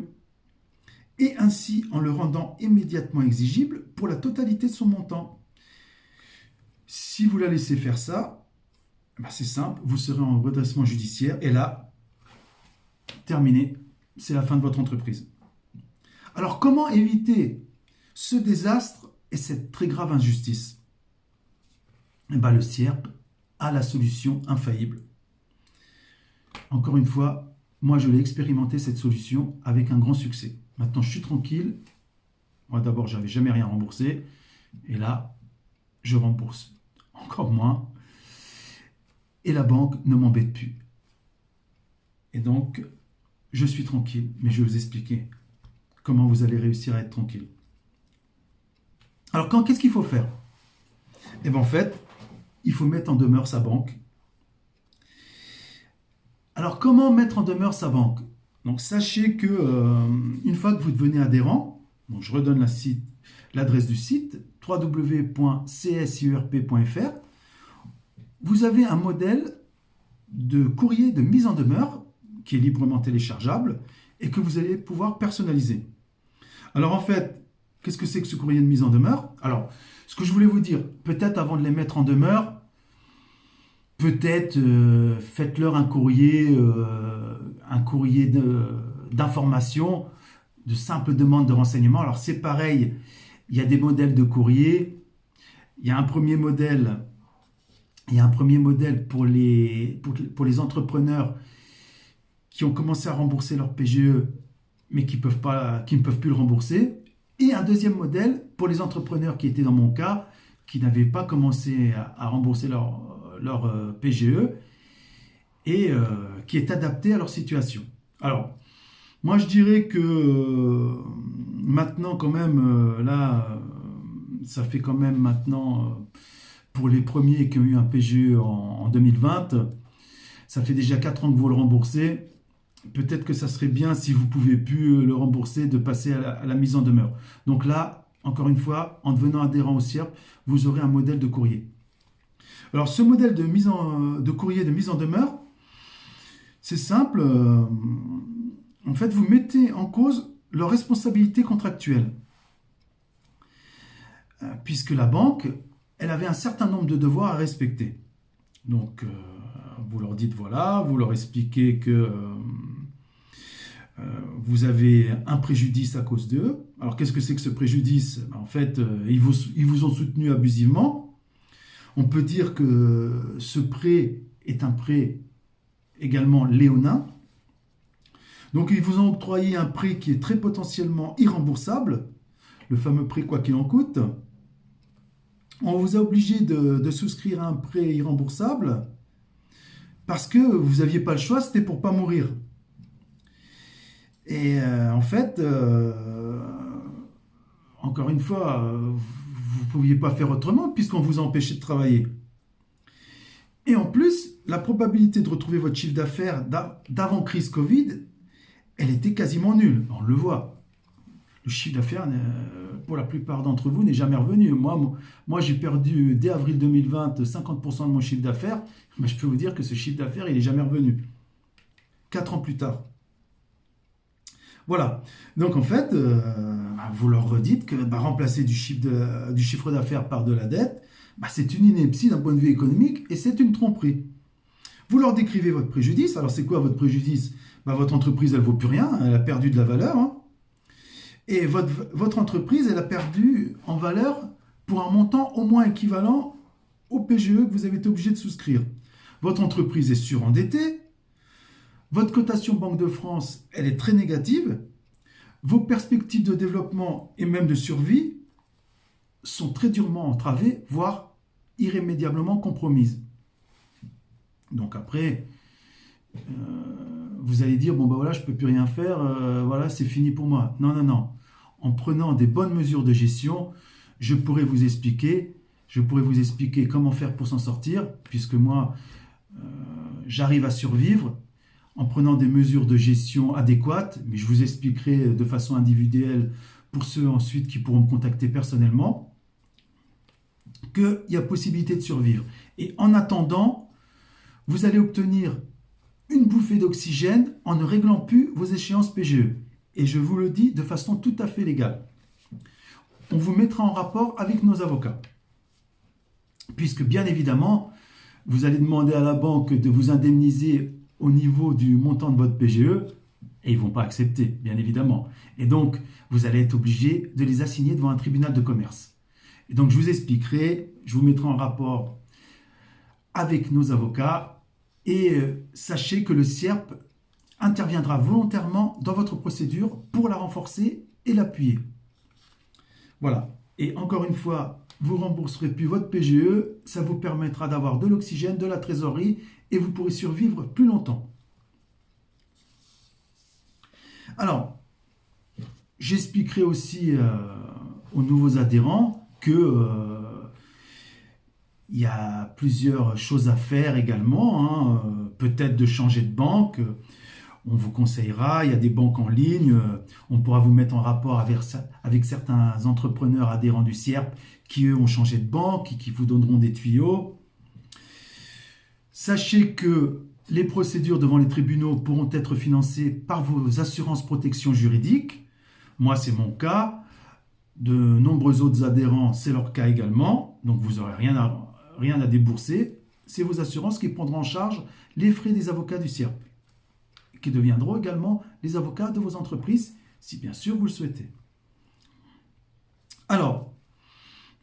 et ainsi en le rendant immédiatement exigible pour la totalité de son montant. Si vous la laissez faire ça, c'est simple, vous serez en redressement judiciaire et là, terminé, c'est la fin de votre entreprise. Alors comment éviter ce désastre et cette très grave injustice? Le CIRP a la solution infaillible. Encore une fois, moi je l'ai expérimenté cette solution avec un grand succès. Maintenant je suis tranquille. Moi d'abord j'avais jamais rien remboursé et là je rembourse encore moins et la banque ne m'embête plus. Et donc je suis tranquille, mais je vais vous expliquer comment vous allez réussir à être tranquille. Alors qu'est-ce qu'il faut faire? Eh bien en fait, il faut mettre en demeure sa banque. Alors comment mettre en demeure sa banque? Donc sachez que une fois que vous devenez adhérent, donc je redonne l'adresse du site www.csirp.fr, vous avez un modèle de courrier de mise en demeure qui est librement téléchargeable et que vous allez pouvoir personnaliser. Alors en fait, qu'est-ce que c'est que ce courrier de mise en demeure? Alors, ce que je voulais vous dire, peut-être avant de les mettre en demeure, peut-être faites-leur un courrier d'information, de simple demande de renseignement. Alors c'est pareil, il y a des modèles de courrier, il y a un premier modèle, il y a un premier modèle pour les entrepreneurs qui ont commencé à rembourser leur PGE, mais qui ne peuvent plus le rembourser. Et un deuxième modèle pour les entrepreneurs qui étaient dans mon cas, qui n'avaient pas commencé à rembourser leur PGE et qui est adapté à leur situation. Alors, moi je dirais que maintenant quand même, ça fait quand même maintenant, pour les premiers qui ont eu un PGE en 2020, ça fait déjà 4 ans que vous le remboursez. Peut-être que ça serait bien, si vous ne pouvez plus le rembourser, de passer à la mise en demeure. Donc là, encore une fois, en devenant adhérent au CIRP, vous aurez un modèle de courrier. Alors ce modèle de courrier de mise en demeure, c'est simple. En fait, vous mettez en cause leur responsabilité contractuelle. Puisque la banque, elle avait un certain nombre de devoirs à respecter. Donc, vous leur dites voilà, vous leur expliquez que vous avez un préjudice à cause d'eux. Alors, qu'est-ce que c'est que ce préjudice? En fait, ils vous ont soutenu abusivement. On peut dire que ce prêt est un prêt également léonin. Donc, ils vous ont octroyé un prêt qui est très potentiellement irremboursable, le fameux prêt quoi qu'il en coûte. On vous a obligé de souscrire à un prêt irremboursable parce que vous n'aviez pas le choix, c'était pour ne pas mourir. Et en fait, encore une fois, vous ne pouviez pas faire autrement puisqu'on vous a empêché de travailler. Et en plus, la probabilité de retrouver votre chiffre d'affaires d'avant crise Covid, elle était quasiment nulle. On le voit. Le chiffre d'affaires, pour la plupart d'entre vous, n'est jamais revenu. Moi j'ai perdu, dès avril 2020, 50% de mon chiffre d'affaires. Mais je peux vous dire que ce chiffre d'affaires, il n'est jamais revenu. 4 ans plus tard. Voilà. Donc en fait, vous leur redites que remplacer du chiffre d'affaires par de la dette, c'est une ineptie d'un point de vue économique et c'est une tromperie. Vous leur décrivez votre préjudice. Alors c'est quoi votre préjudice? Votre entreprise, elle ne vaut plus rien, elle a perdu de la valeur. Et votre entreprise, elle a perdu en valeur pour un montant au moins équivalent au PGE que vous avez été obligé de souscrire. Votre entreprise est surendettée, votre cotation Banque de France, elle est très négative, vos perspectives de développement et même de survie sont très durement entravées, voire irrémédiablement compromises. Donc après, vous allez dire, je ne peux plus rien faire, c'est fini pour moi. Non, non, non. En prenant des bonnes mesures de gestion, je pourrais vous expliquer comment faire pour s'en sortir, puisque moi, j'arrive à survivre en prenant des mesures de gestion adéquates, mais je vous expliquerai de façon individuelle pour ceux ensuite qui pourront me contacter personnellement, qu'il y a possibilité de survivre. Et en attendant, vous allez obtenir une bouffée d'oxygène en ne réglant plus vos échéances PGE. Et je vous le dis de façon tout à fait légale. On vous mettra en rapport avec nos avocats. Puisque bien évidemment, vous allez demander à la banque de vous indemniser au niveau du montant de votre PGE et ils ne vont pas accepter, bien évidemment. Et donc, vous allez être obligé de les assigner devant un tribunal de commerce. Et donc, je vous expliquerai, je vous mettrai en rapport avec nos avocats et sachez que le CIRP interviendra volontairement dans votre procédure pour la renforcer et l'appuyer. Voilà. Et encore une fois, vous ne rembourserez plus votre PGE, ça vous permettra d'avoir de l'oxygène, de la trésorerie et vous pourrez survivre plus longtemps. Alors, j'expliquerai aussi aux nouveaux adhérents que il y a plusieurs choses à faire également, peut-être de changer de banque. On vous conseillera, il y a des banques en ligne, on pourra vous mettre en rapport avec certains entrepreneurs adhérents du CIRP qui eux ont changé de banque et qui vous donneront des tuyaux. Sachez que les procédures devant les tribunaux pourront être financées par vos assurances protection juridique. Moi, c'est mon cas. De nombreux autres adhérents, c'est leur cas également. Donc, vous n'aurez rien à débourser. C'est vos assurances qui prendront en charge les frais des avocats du CIRP, qui deviendront également les avocats de vos entreprises, si bien sûr vous le souhaitez. Alors,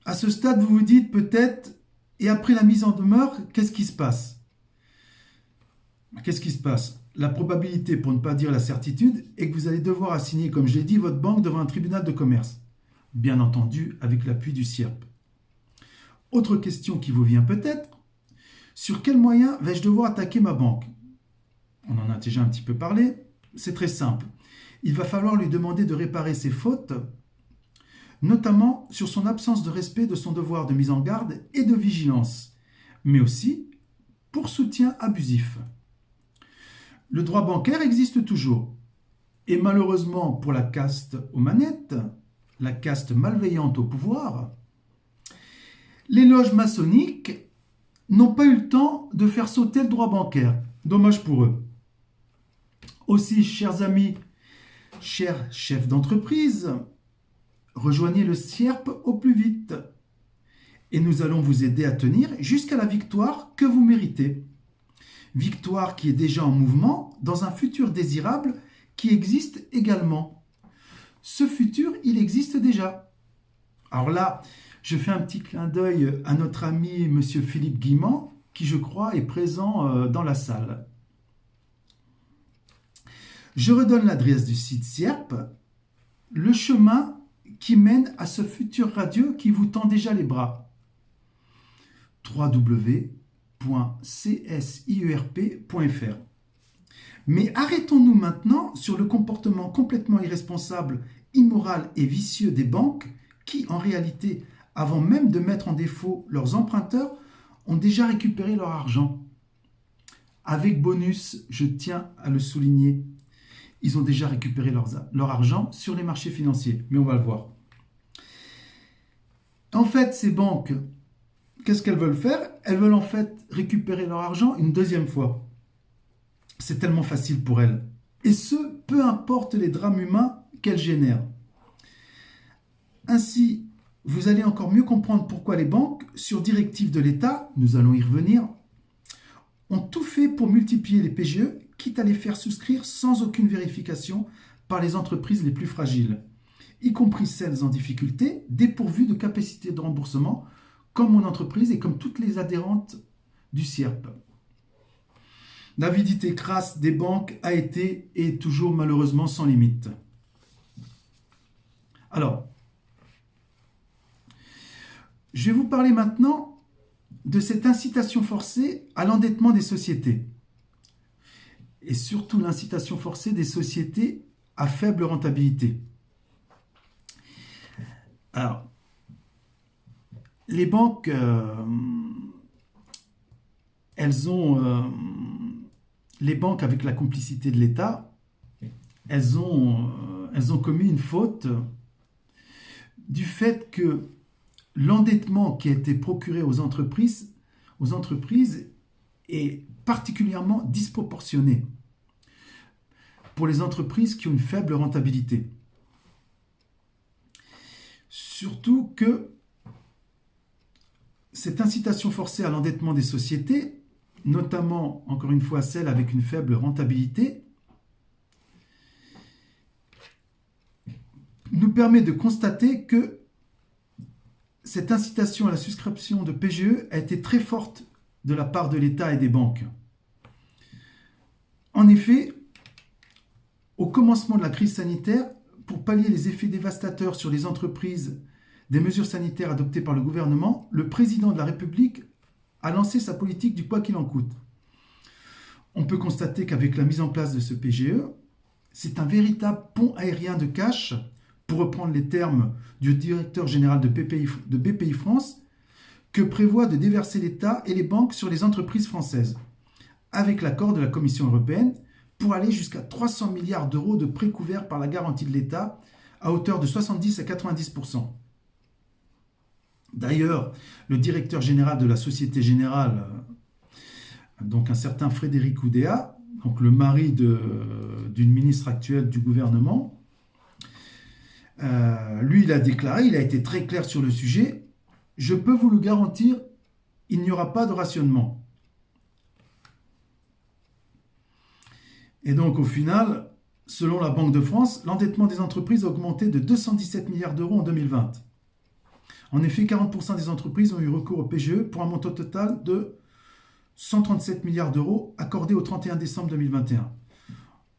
À ce stade, vous vous dites peut-être, et après la mise en demeure, qu'est-ce qui se passe? Qu'est-ce qui se passe? La probabilité, pour ne pas dire la certitude, est que vous allez devoir assigner, comme je l'ai dit, votre banque devant un tribunal de commerce. Bien entendu, avec l'appui du CIRP. Autre question qui vous vient peut-être, sur quels moyens vais-je devoir attaquer ma banque? On en a déjà un petit peu parlé. C'est très simple. Il va falloir lui demander de réparer ses fautes, notamment sur son absence de respect de son devoir de mise en garde et de vigilance, mais aussi pour soutien abusif. Le droit bancaire existe toujours. Et malheureusement pour la caste aux manettes, la caste malveillante au pouvoir, les loges maçonniques n'ont pas eu le temps de faire sauter le droit bancaire. Dommage pour eux. Aussi, chers amis, chers chefs d'entreprise, rejoignez le CIRP au plus vite. Et nous allons vous aider à tenir jusqu'à la victoire que vous méritez. Victoire qui est déjà en mouvement dans un futur désirable qui existe également. Ce futur, il existe déjà. Alors là, je fais un petit clin d'œil à notre ami monsieur Philippe Guimand, qui je crois est présent dans la salle. Je redonne l'adresse du site CIRP, le chemin qui mène à ce futur radieux qui vous tend déjà les bras. www.csirp.fr. Mais arrêtons-nous maintenant sur le comportement complètement irresponsable, immoral et vicieux des banques qui, en réalité, avant même de mettre en défaut leurs emprunteurs, ont déjà récupéré leur argent. Avec bonus, je tiens à le souligner, ils ont déjà récupéré leur argent sur les marchés financiers, mais on va le voir. En fait, ces banques, qu'est-ce qu'elles veulent faire? Elles veulent en fait récupérer leur argent une deuxième fois. C'est tellement facile pour elles. Et ce, peu importe les drames humains qu'elles génèrent. Ainsi, vous allez encore mieux comprendre pourquoi les banques, sur directive de l'État, nous allons y revenir, ont tout fait pour multiplier les PGE, quitte à les faire souscrire sans aucune vérification par les entreprises les plus fragiles, y compris celles en difficulté, dépourvues de capacité de remboursement, comme mon entreprise et comme toutes les adhérentes du CIRP. L'avidité crasse des banques a été et est toujours malheureusement sans limite. Alors, je vais vous parler maintenant de cette incitation forcée à l'endettement des sociétés. Et surtout l'incitation forcée des sociétés à faible rentabilité. Alors, les banques, les banques avec la complicité de l'État, elles ont commis une faute du fait que l'endettement qui a été procuré aux entreprises est particulièrement disproportionné pour les entreprises qui ont une faible rentabilité. Surtout que cette incitation forcée à l'endettement des sociétés, notamment, encore une fois, celles avec une faible rentabilité, nous permet de constater que cette incitation à la souscription de PGE a été très forte de la part de l'État et des banques. En effet, au commencement de la crise sanitaire, pour pallier les effets dévastateurs sur les entreprises des mesures sanitaires adoptées par le gouvernement, le président de la République a lancé sa politique du quoi qu'il en coûte. On peut constater qu'avec la mise en place de ce PGE, c'est un véritable pont aérien de cash, pour reprendre les termes du directeur général de BPI France, que prévoit de déverser l'État et les banques sur les entreprises françaises, avec l'accord de la Commission européenne, pour aller jusqu'à 300 milliards d'euros de prêts couverts par la garantie de l'État, à hauteur de 70 à 90%. D'ailleurs, le directeur général de la Société Générale, donc un certain Frédéric Oudéa, donc le mari d'une ministre actuelle du gouvernement, lui, il a déclaré, il a été très clair sur le sujet, je peux vous le garantir, il n'y aura pas de rationnement. Et donc, au final, selon la Banque de France, l'endettement des entreprises a augmenté de 217 milliards d'euros en 2020. En effet, 40% des entreprises ont eu recours au PGE pour un montant total de 137 milliards d'euros accordés au 31 décembre 2021.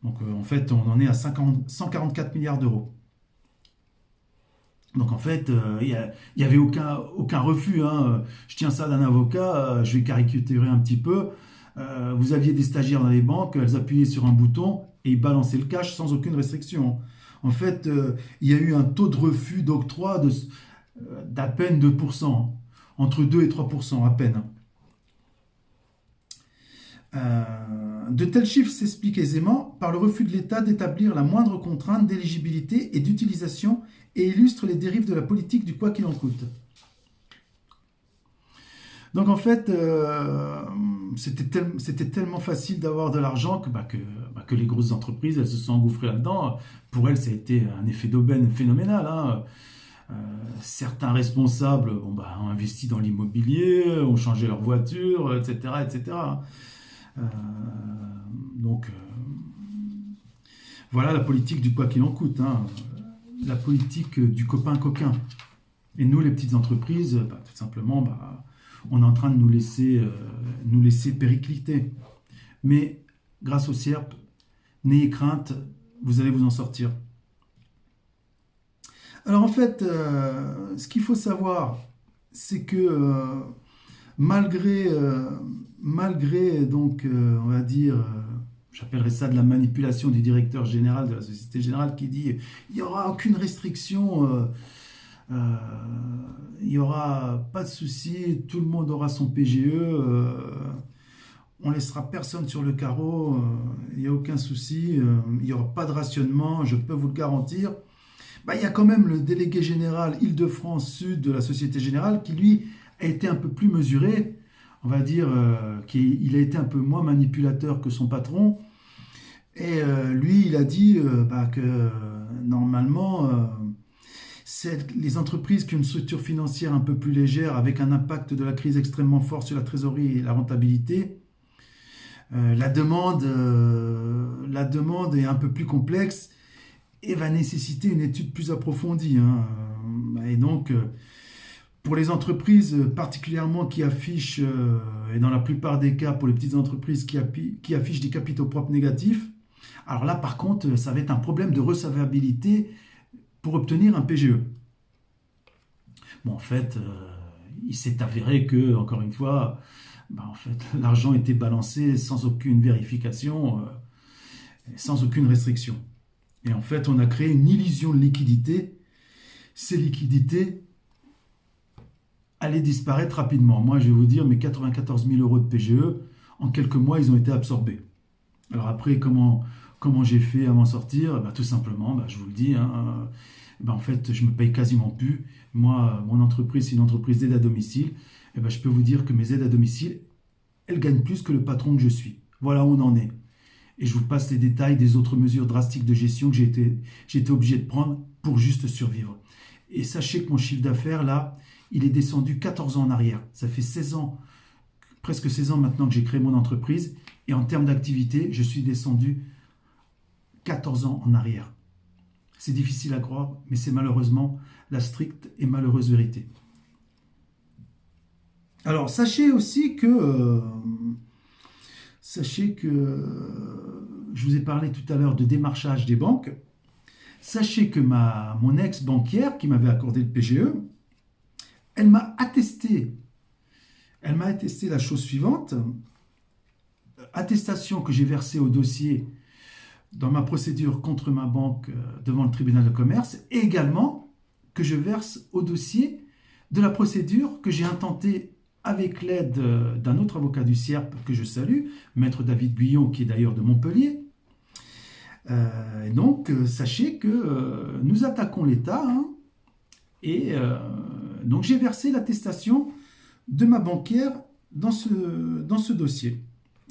Donc en fait, on en est à 144 milliards d'euros. Donc en fait, il n'y avait aucun refus, hein. Je tiens ça d'un avocat, je vais caricaturer un petit peu. Vous aviez des stagiaires dans les banques, elles appuyaient sur un bouton et ils balançaient le cash sans aucune restriction. En fait, il y a eu un taux de refus d'octroi d'à peine 2%, entre 2 et 3% à peine. De tels chiffres s'expliquent aisément par le refus de l'État d'établir la moindre contrainte d'éligibilité et d'utilisation et illustrent les dérives de la politique du quoi qu'il en coûte. Donc en fait, c'était tellement facile d'avoir de l'argent que les grosses entreprises, elles se sont engouffrées là-dedans. Pour elles, ça a été un effet d'aubaine phénoménal, hein. Certains responsables ont investi dans l'immobilier, ont changé leur voiture, etc. etc. Donc voilà la politique du quoi qu'il en coûte, hein. La politique du copain coquin. Et nous, les petites entreprises, tout simplement, on est en train de nous laisser péricliter. Mais grâce au CIRP, n'ayez crainte, vous allez vous en sortir. Alors en fait, ce qu'il faut savoir, c'est que malgré donc, on va dire, j'appellerais ça de la manipulation du directeur général de la Société Générale qui dit il n'y aura aucune restriction, il n'y aura pas de souci, tout le monde aura son PGE, on laissera personne sur le carreau, il n'y a aucun souci, il n'y aura pas de rationnement, je peux vous le garantir. Il y a quand même le délégué général Île-de-France Sud de la Société Générale qui, lui, a été un peu plus mesuré, on va dire qu'il a été un peu moins manipulateur que son patron. Et lui, il a dit que normalement, les entreprises qui ont une structure financière un peu plus légère, avec un impact de la crise extrêmement fort sur la trésorerie et la rentabilité, la demande est un peu plus complexe et va nécessiter une étude plus approfondie, hein. Et donc, pour les entreprises particulièrement qui affichent, et dans la plupart des cas pour les petites entreprises qui affichent des capitaux propres négatifs, alors là par contre ça va être un problème de recevabilité pour obtenir un PGE. Bon, en fait, il s'est avéré que, encore une fois, en fait, l'argent était balancé sans aucune vérification, sans aucune restriction. Et en fait, on a créé une illusion de liquidité. Ces liquidités allaient disparaître rapidement. Moi, je vais vous dire, mes 94 000 euros de PGE, en quelques mois, ils ont été absorbés. Alors après, comment j'ai fait à m'en sortir? Tout simplement, je vous le dis, hein, en fait, je me paye quasiment plus. Moi, mon entreprise, c'est une entreprise d'aide à domicile. Je peux vous dire que mes aides à domicile, elles gagnent plus que le patron que je suis. Voilà où on en est. Et je vous passe les détails des autres mesures drastiques de gestion que j'ai été obligé de prendre pour juste survivre. Et sachez que mon chiffre d'affaires, là, il est descendu 14 ans en arrière. Ça fait 16 ans, presque 16 ans maintenant que j'ai créé mon entreprise. Et en termes d'activité, je suis descendu 14 ans en arrière. C'est difficile à croire, mais c'est malheureusement la stricte et malheureuse vérité. Alors, sachez aussi que je vous ai parlé tout à l'heure de démarchage des banques. Sachez que mon ex-banquière qui m'avait accordé le PGE, elle m'a attesté la chose suivante, attestation que j'ai versée au dossier dans ma procédure contre ma banque devant le tribunal de commerce, et également que je verse au dossier de la procédure que j'ai intentée avec l'aide d'un autre avocat du CIRP que je salue, maître David Guyon, qui est d'ailleurs de Montpellier. Donc, sachez que nous attaquons l'État, hein, et donc j'ai versé l'attestation de ma banquière dans ce dossier.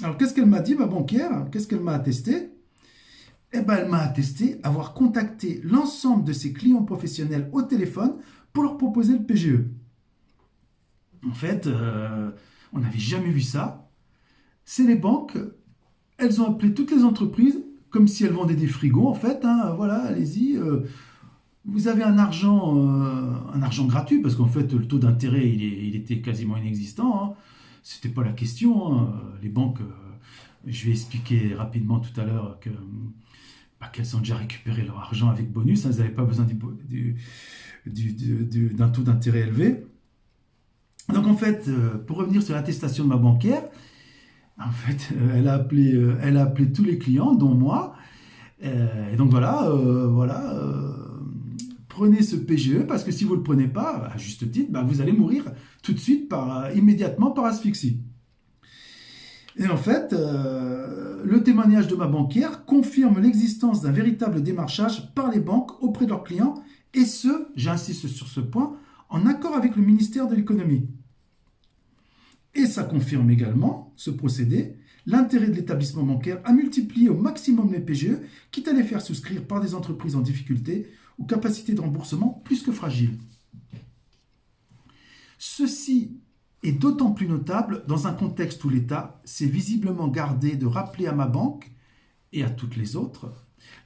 Alors, qu'est-ce qu'elle m'a dit, ma banquière? Qu'est-ce qu'elle m'a attesté? Elle m'a attesté avoir contacté l'ensemble de ses clients professionnels au téléphone pour leur proposer le PGE. En fait, on n'avait jamais vu ça. C'est les banques, elles ont appelé toutes les entreprises comme si elles vendaient des frigos, en fait, hein, voilà, allez-y, vous avez un argent gratuit, parce qu'en fait, le taux d'intérêt, il était quasiment inexistant. Hein. C'était pas la question. Hein. Les banques, je vais expliquer rapidement tout à l'heure qu'elles ont déjà récupéré leur argent avec bonus. Hein. Elles n'avaient pas besoin d'un taux d'intérêt élevé. Donc en fait, pour revenir sur l'attestation de ma banquière, en fait, elle a appelé tous les clients, dont moi. Et donc prenez ce PGE parce que si vous ne le prenez pas, à juste titre, vous allez mourir tout de suite immédiatement par asphyxie. Et en fait, le témoignage de ma banquière confirme l'existence d'un véritable démarchage par les banques auprès de leurs clients, et ce, j'insiste sur ce point, en accord avec le ministère de l'économie. Et ça confirme également, ce procédé, l'intérêt de l'établissement bancaire à multiplier au maximum les PGE, quitte à les faire souscrire par des entreprises en difficulté ou capacités de remboursement plus que fragiles. Ceci est d'autant plus notable dans un contexte où l'État s'est visiblement gardé de rappeler à ma banque et à toutes les autres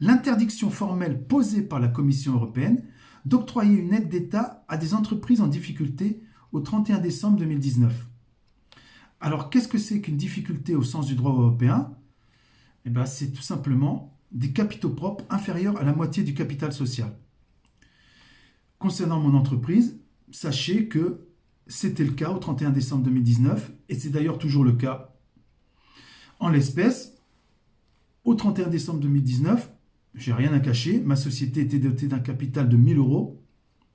l'interdiction formelle posée par la Commission européenne d'octroyer une aide d'État à des entreprises en difficulté au 31 décembre 2019. Alors, qu'est-ce que c'est qu'une difficulté au sens du droit européen ? C'est tout simplement des capitaux propres inférieurs à la moitié du capital social. Concernant mon entreprise, sachez que c'était le cas au 31 décembre 2019, et c'est d'ailleurs toujours le cas. En l'espèce, au 31 décembre 2019, j'ai rien à cacher, ma société était dotée d'un capital de 1 000 euros,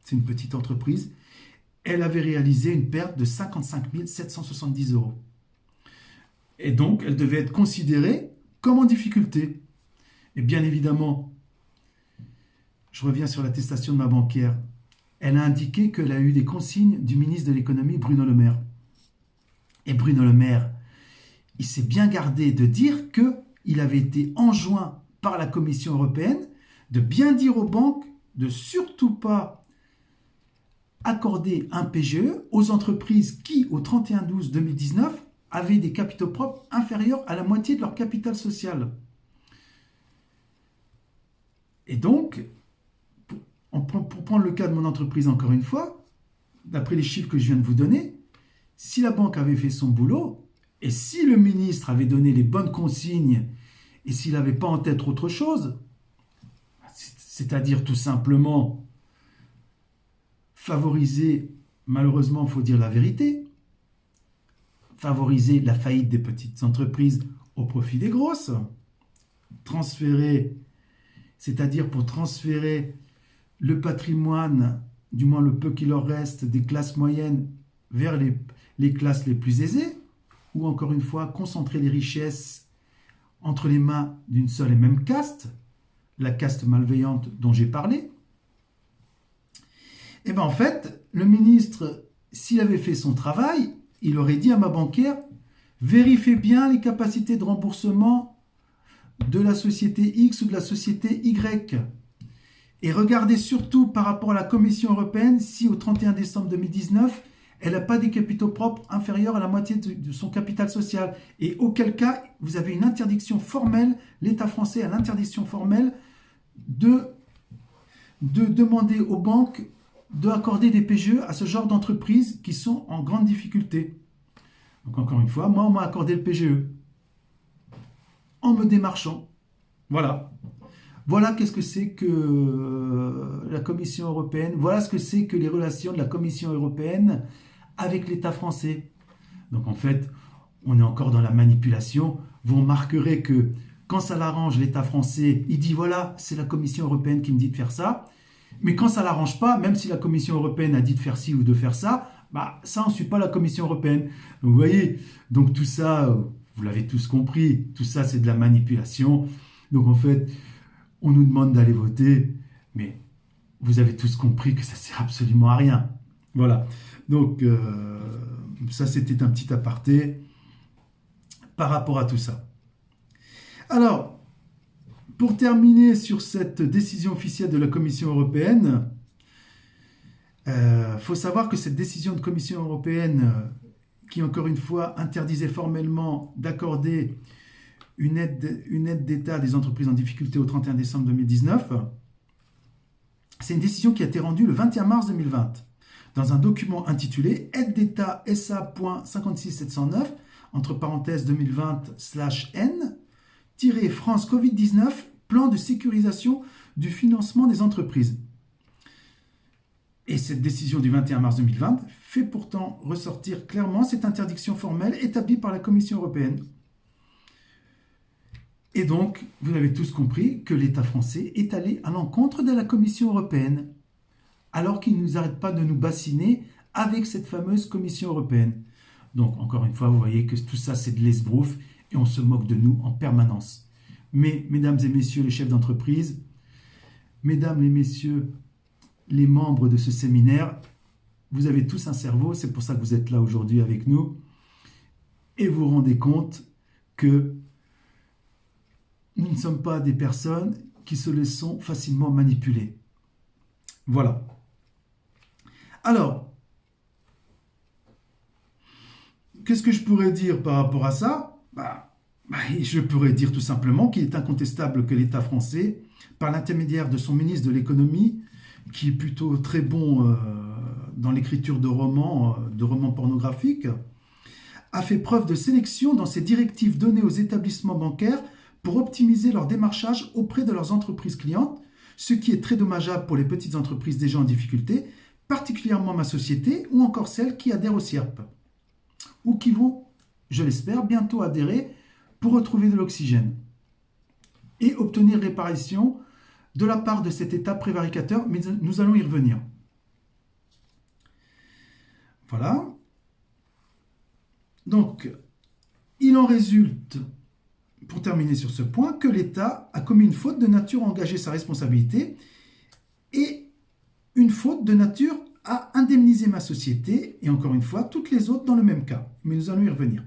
c'est une petite entreprise, elle avait réalisé une perte de 55 770 euros. Et donc, elle devait être considérée comme en difficulté. Et bien évidemment, je reviens sur l'attestation de ma banquière, elle a indiqué qu'elle a eu des consignes du ministre de l'économie, Bruno Le Maire. Et Bruno Le Maire, il s'est bien gardé de dire qu'il avait été enjoint par la Commission européenne de bien dire aux banques de surtout pas accorder un PGE aux entreprises qui, au 31/12/2019, avaient des capitaux propres inférieurs à la moitié de leur capital social. Et donc, pour prendre le cas de mon entreprise encore une fois, d'après les chiffres que je viens de vous donner, si la banque avait fait son boulot, et si le ministre avait donné les bonnes consignes, et s'il n'avait pas en tête autre chose, c'est-à-dire tout simplement favoriser, malheureusement, il faut dire la vérité, favoriser la faillite des petites entreprises au profit des grosses, transférer, c'est-à-dire pour transférer le patrimoine, du moins le peu qu'il leur reste, des classes moyennes vers les classes les plus aisées, ou encore une fois, concentrer les richesses entre les mains d'une seule et même caste, la caste malveillante dont j'ai parlé. Et bien en fait, le ministre, s'il avait fait son travail, il aurait dit à ma banquière, vérifiez bien les capacités de remboursement de la société X ou de la société Y. Et regardez surtout par rapport à la Commission européenne si au 31 décembre 2019, elle n'a pas des capitaux propres inférieurs à la moitié de son capital social. Et auquel cas, vous avez une interdiction formelle, l'État français a l'interdiction formelle de demander aux banques d'accorder des PGE à ce genre d'entreprises qui sont en grande difficulté. Donc encore une fois, moi on m'a accordé le PGE en me démarchant. Voilà. Voilà qu'est-ce que c'est que la Commission européenne, voilà ce que c'est que les relations de la Commission européenne avec l'État français. Donc en fait, on est encore dans la manipulation. Vous remarquerez que quand ça l'arrange, l'État français, il dit voilà, c'est la Commission européenne qui me dit de faire ça. Mais quand ça ne l'arrange pas, même si la Commission européenne a dit de faire ci ou de faire ça, ça on ne suit pas la Commission européenne. Donc vous voyez, donc tout ça, vous l'avez tous compris, tout ça c'est de la manipulation. Donc en fait, on nous demande d'aller voter, mais vous avez tous compris que ça ne sert absolument à rien. Voilà. Donc ça c'était un petit aparté par rapport à tout ça. Alors, pour terminer sur cette décision officielle de la Commission européenne, faut savoir que cette décision de Commission européenne, qui encore une fois interdisait formellement d'accorder une aide d'État à des entreprises en difficulté au 31 décembre 2019, C'est une décision qui a été rendue le 21 mars 2020 dans un document intitulé Aide d'État SA.56709, entre parenthèses 2020/N, France Covid-19, plan de sécurisation du financement des entreprises. Et cette décision du 21 mars 2020 fait pourtant ressortir clairement cette interdiction formelle établie par la Commission européenne. Et donc, vous avez tous compris que l'État français est allé à l'encontre de la Commission européenne, alors qu'il ne nous arrête pas de nous bassiner avec cette fameuse Commission européenne. Donc, encore une fois, vous voyez que tout ça, c'est de l'esbrouffe et on se moque de nous en permanence. Mais, mesdames et messieurs les chefs d'entreprise, mesdames et messieurs les membres de ce séminaire, vous avez tous un cerveau, c'est pour ça que vous êtes là aujourd'hui avec nous, et vous vous rendez compte que nous ne sommes pas des personnes qui se laissent facilement manipuler. Voilà. Alors, qu'est-ce que je pourrais dire par rapport à ça ? Je pourrais dire tout simplement qu'il est incontestable que l'État français, par l'intermédiaire de son ministre de l'économie, qui est plutôt très bon dans l'écriture de romans pornographiques, a fait preuve de sélection dans ses directives données aux établissements bancaires pour optimiser leur démarchage auprès de leurs entreprises clientes, ce qui est très dommageable pour les petites entreprises déjà en difficulté, particulièrement ma société ou encore celles qui adhèrent au CIRP, ou qui vont, je l'espère, bientôt adhérer pour retrouver de l'oxygène et obtenir réparation de la part de cet État prévaricateur, mais nous allons y revenir. Voilà. Donc, il en résulte, pour terminer sur ce point, que l'État a commis une faute de nature à engager sa responsabilité et une faute de nature à indemniser ma société et encore une fois, toutes les autres dans le même cas. Mais nous allons y revenir.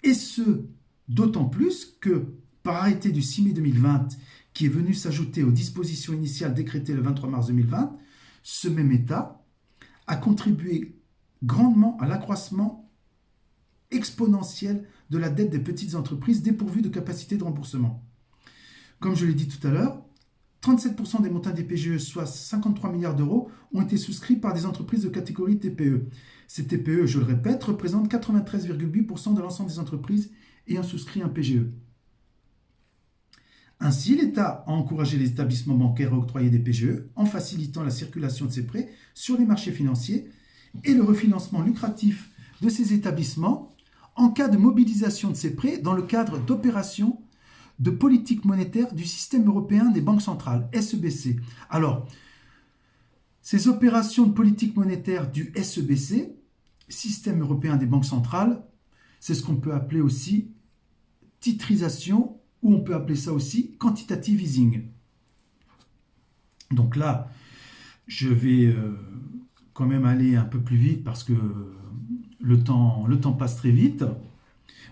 Et ce, d'autant plus que, par arrêté du 6 mai 2020, qui est venu s'ajouter aux dispositions initiales décrétées le 23 mars 2020, ce même État a contribué grandement à l'accroissement exponentiel de la dette des petites entreprises dépourvues de capacité de remboursement. Comme je l'ai dit tout à l'heure, 37% des montants des PGE, soit 53 milliards d'euros, ont été souscrits par des entreprises de catégorie TPE. Ces TPE, je le répète, représentent 93,8% de l'ensemble des entreprises ayant souscrit un PGE. Ainsi, l'État a encouragé les établissements bancaires à octroyer des PGE en facilitant la circulation de ces prêts sur les marchés financiers et le refinancement lucratif de ces établissements en cas de mobilisation de ces prêts dans le cadre d'opérations de politique monétaire du système européen des banques centrales, SEBC. Alors, ces opérations de politique monétaire du SEBC, système européen des banques centrales, c'est ce qu'on peut appeler aussi titrisation, ou on peut appeler ça aussi quantitative easing. Donc là, je vais quand même aller un peu plus vite parce que le temps passe très vite.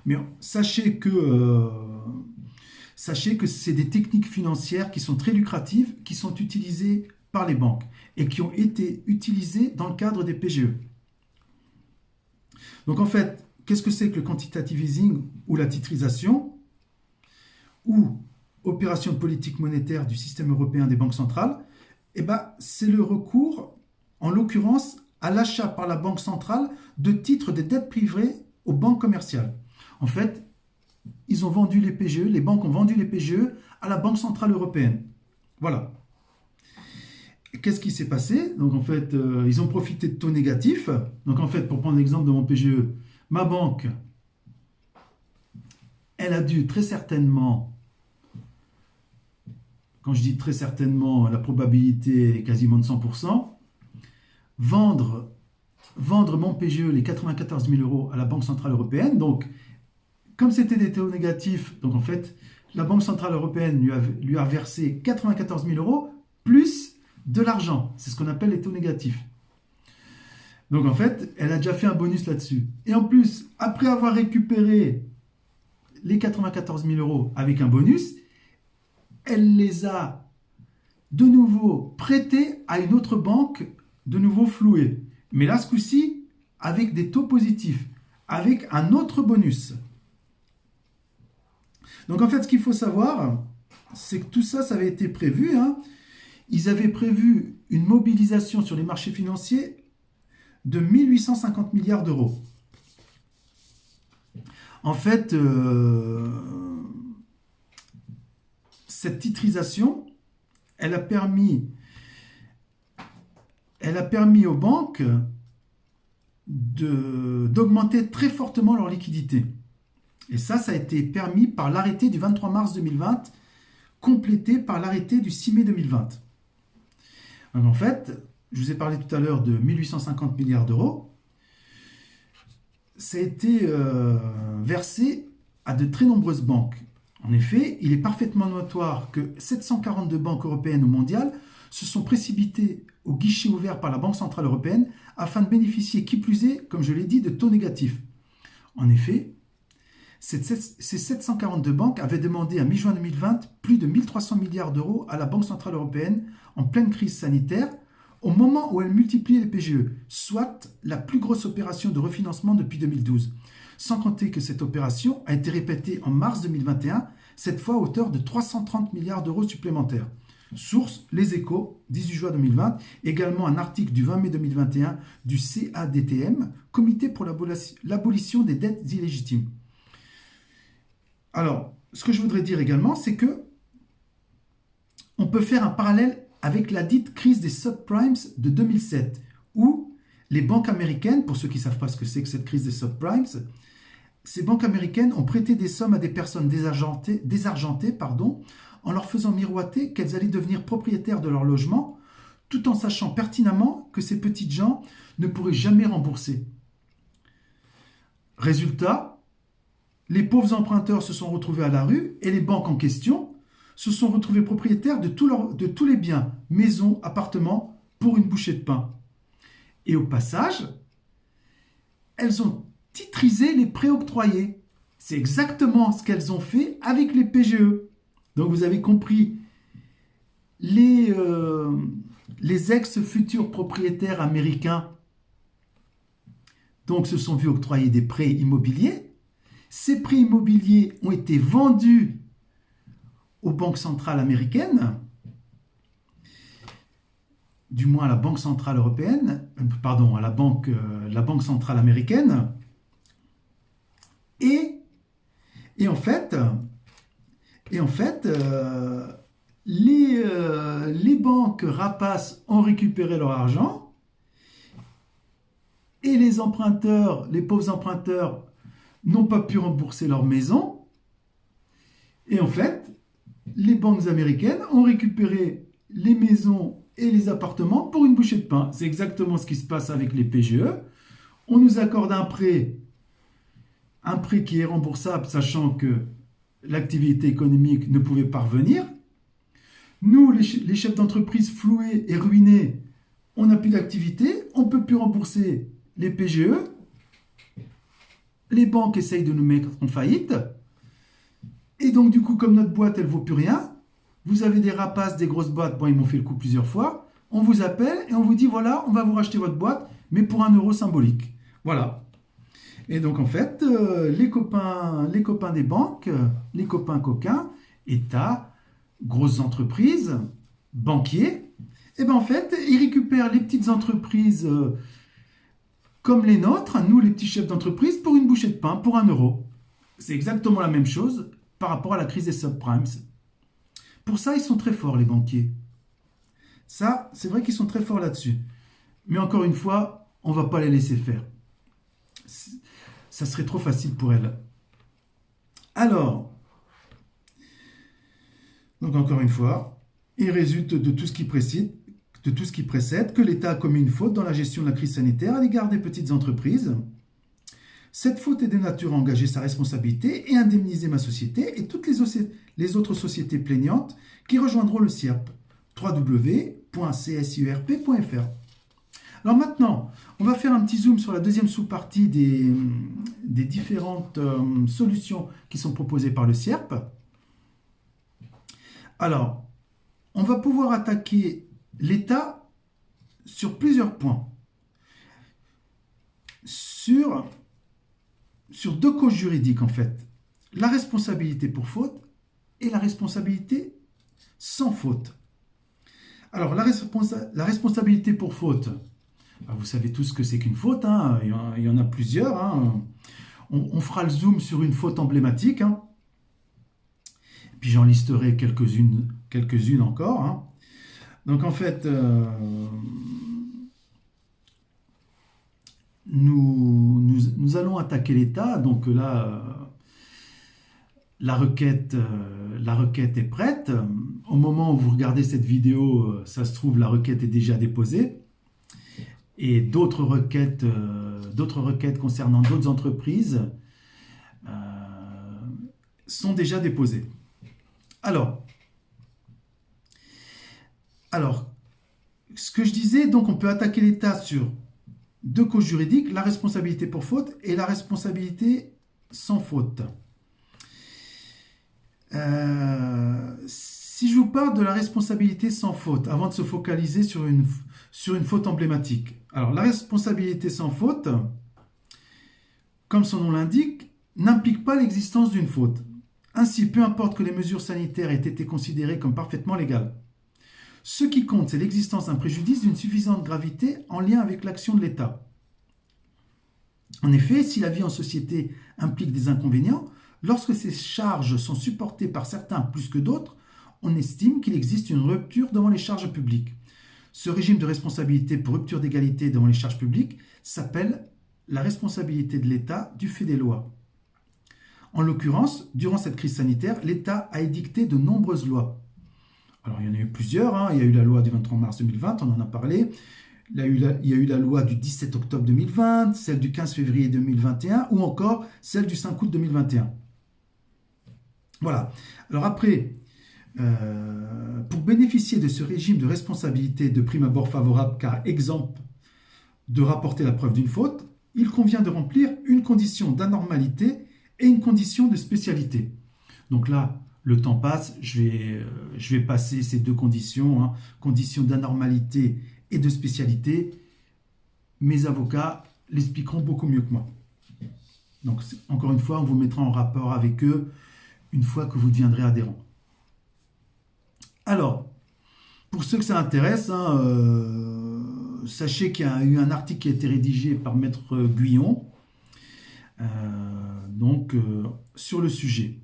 Mais sachez que c'est des techniques financières qui sont très lucratives, qui sont utilisées par les banques et qui ont été utilisées dans le cadre des PGE. Donc en fait, qu'est-ce que c'est que le quantitative easing ou la titrisation ou opération de politique monétaire du système européen des banques centrales? C'est le recours, en l'occurrence, à l'achat par la banque centrale de titres de dette privée aux banques commerciales. En fait, ils ont vendu les PGE, les banques ont vendu les PGE à la Banque Centrale Européenne. Voilà. Qu'est-ce qui s'est passé? Donc en fait, ils ont profité de taux négatifs. Donc en fait, pour prendre l'exemple de mon PGE, ma banque, elle a dû très certainement, quand je dis très certainement, la probabilité est quasiment de 100%, vendre mon PGE, les 94 000 euros, à la Banque Centrale Européenne. Donc, comme c'était des taux négatifs, donc en fait, la Banque Centrale Européenne lui a versé 94 000 euros plus de l'argent. C'est ce qu'on appelle les taux négatifs. Donc en fait, elle a déjà fait un bonus là-dessus. Et en plus, après avoir récupéré les 94 000 euros avec un bonus, elle les a de nouveau prêtés à une autre banque, de nouveau flouée. Mais là, ce coup-ci, avec des taux positifs, avec un autre bonus. Donc en fait, ce qu'il faut savoir, c'est que tout ça, ça avait été prévu. ils avaient prévu une mobilisation sur les marchés financiers de 1850 milliards d'euros. En fait, cette titrisation, elle a permis aux banques d'augmenter très fortement leur liquidité. Et ça a été permis par l'arrêté du 23 mars 2020, complété par l'arrêté du 6 mai 2020. Donc en fait, je vous ai parlé tout à l'heure de 1850 milliards d'euros. Ça a été versé à de très nombreuses banques. En effet, il est parfaitement notoire que 742 banques européennes ou mondiales se sont précipitées au guichet ouvert par la Banque Centrale Européenne afin de bénéficier, qui plus est, comme je l'ai dit, de taux négatifs. En effet, ces 742 banques avaient demandé à mi-juin 2020 plus de 1300 milliards d'euros à la Banque Centrale Européenne en pleine crise sanitaire, au moment où elle multipliait les PGE, soit la plus grosse opération de refinancement depuis 2012. Sans compter que cette opération a été répétée en mars 2021, cette fois à hauteur de 330 milliards d'euros supplémentaires. Source, Les Échos, 18 juin 2020, également un article du 20 mai 2021 du CADTM, Comité pour l'abolition des dettes illégitimes. Alors, ce que je voudrais dire également, c'est que on peut faire un parallèle avec la dite crise des subprimes de 2007, où les banques américaines, pour ceux qui ne savent pas ce que c'est que cette crise des subprimes, ces banques américaines ont prêté des sommes à des personnes désargentées, en leur faisant miroiter qu'elles allaient devenir propriétaires de leur logement, tout en sachant pertinemment que ces petites gens ne pourraient jamais rembourser. Résultat, les pauvres emprunteurs se sont retrouvés à la rue et les banques en question se sont retrouvées propriétaires de tous les biens, maisons, appartements, pour une bouchée de pain. Et au passage, elles ont titrisé les prêts octroyés. C'est exactement ce qu'elles ont fait avec les PGE. Donc vous avez compris, les ex-futurs propriétaires américains donc se sont vus octroyer des prêts immobiliers. Ces prêts immobiliers ont été vendus aux banques centrales américaines, du moins à la Banque Centrale Européenne, pardon, à la Banque Centrale Américaine. Et en fait, les banques rapaces ont récupéré leur argent et les emprunteurs, les pauvres emprunteurs, n'ont pas pu rembourser leur maison. Et en fait, les banques américaines ont récupéré les maisons et les appartements pour une bouchée de pain. C'est exactement ce qui se passe avec les PGE. On nous accorde un prêt qui est remboursable, sachant que l'activité économique ne pouvait pas revenir. Nous, les chefs d'entreprise floués et ruinés, on n'a plus d'activité, on ne peut plus rembourser les PGE. Les banques essayent de nous mettre en faillite. Et donc, du coup, comme notre boîte, elle ne vaut plus rien, vous avez des rapaces, des grosses boîtes, bon, ils m'ont fait le coup plusieurs fois, on vous appelle et on vous dit, voilà, on va vous racheter votre boîte, mais pour 1 euro symbolique. Voilà. Et donc, en fait, les copains des banques, les copains coquins, État, grosses entreprises, banquiers, et bien en fait, ils récupèrent les petites entreprises comme les nôtres, nous les petits chefs d'entreprise, pour une bouchée de pain, pour 1 euro. C'est exactement la même chose par rapport à la crise des subprimes. Pour ça, ils sont très forts, les banquiers. Ça, c'est vrai qu'ils sont très forts là-dessus. Mais encore une fois, on ne va pas les laisser faire. Ça serait trop facile pour elles. Alors, donc encore une fois, il résulte de tout ce qui précède que l'État a commis une faute dans la gestion de la crise sanitaire à l'égard des petites entreprises. Cette faute est de nature à engager sa responsabilité et indemniser ma société et toutes les autres sociétés plaignantes qui rejoindront le CIRP, www.csiurp.fr. Alors maintenant, on va faire un petit zoom sur la deuxième sous-partie des différentes solutions qui sont proposées par le CIRP. Alors, on va pouvoir attaquer l'État sur plusieurs points. Sur 2 causes juridiques, en fait. La responsabilité pour faute et la responsabilité sans faute. Alors, la responsabilité pour faute, bah, vous savez tous ce que c'est qu'une faute, hein, il y en a plusieurs. Hein. On fera le zoom sur une faute emblématique, hein. Puis j'en listerai quelques-unes encore. Hein. Donc en fait, nous allons attaquer l'État. Donc là, la requête est prête. Au moment où vous regardez cette vidéo, ça se trouve, la requête est déjà déposée. Et d'autres requêtes concernant d'autres entreprises sont déjà déposées. Alors, ce que je disais, donc on peut attaquer l'État sur deux causes juridiques, la responsabilité pour faute et la responsabilité sans faute. Si je vous parle de la responsabilité sans faute, avant de se focaliser sur une faute emblématique. Alors, la responsabilité sans faute, comme son nom l'indique, n'implique pas l'existence d'une faute. Ainsi, peu importe que les mesures sanitaires aient été considérées comme parfaitement légales. Ce qui compte, c'est l'existence d'un préjudice d'une suffisante gravité en lien avec l'action de l'État. En effet, si la vie en société implique des inconvénients, lorsque ces charges sont supportées par certains plus que d'autres, on estime qu'il existe une rupture devant les charges publiques. Ce régime de responsabilité pour rupture d'égalité devant les charges publiques s'appelle la responsabilité de l'État du fait des lois. En l'occurrence, durant cette crise sanitaire, l'État a édicté de nombreuses lois. Alors, il y en a eu plusieurs. Hein. Il y a eu la loi du 23 mars 2020, on en a parlé. Il y a eu la loi du 17 octobre 2020, celle du 15 février 2021 ou encore celle du 5 août 2021. Voilà. Alors après, pour bénéficier de ce régime de responsabilité de prime abord favorable car exemple de rapporter la preuve d'une faute, il convient de remplir une condition d'anormalité et une condition de spécialité. Donc là, le temps passe, je vais passer ces deux conditions, hein, condition d'anormalité et de spécialité. Mes avocats l'expliqueront beaucoup mieux que moi. Donc, encore une fois, on vous mettra en rapport avec eux une fois que vous deviendrez adhérent. Alors, pour ceux que ça intéresse, hein, sachez qu'il y a eu un article qui a été rédigé par Maître Guyon, sur le sujet.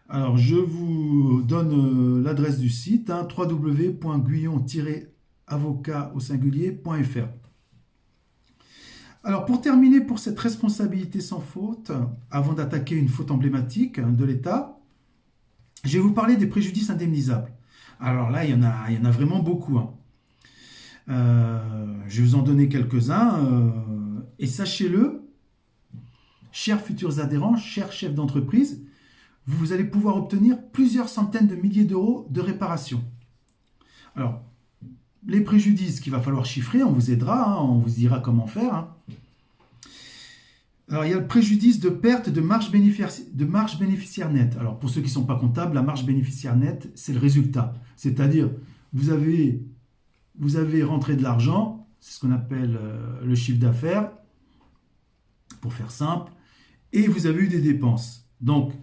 Alors, je vous donne l'adresse du site, hein, www.guyon-avocat.fr. Alors, pour terminer pour cette responsabilité sans faute, avant d'attaquer une faute emblématique de l'État, je vais vous parler des préjudices indemnisables. Alors là, il y en a vraiment beaucoup. Hein. Je vais vous en donner quelques-uns. Et sachez-le, chers futurs adhérents, chers chefs d'entreprise, vous allez pouvoir obtenir plusieurs centaines de milliers d'euros de réparation. Alors, les préjudices qu'il va falloir chiffrer, on vous aidera, hein, on vous dira comment faire. Hein. Alors, il y a le préjudice de perte de marge bénéficiaire nette. Alors, pour ceux qui ne sont pas comptables, la marge bénéficiaire nette, c'est le résultat. C'est-à-dire, vous avez rentré de l'argent, c'est ce qu'on appelle le chiffre d'affaires, pour faire simple, et vous avez eu des dépenses. Donc,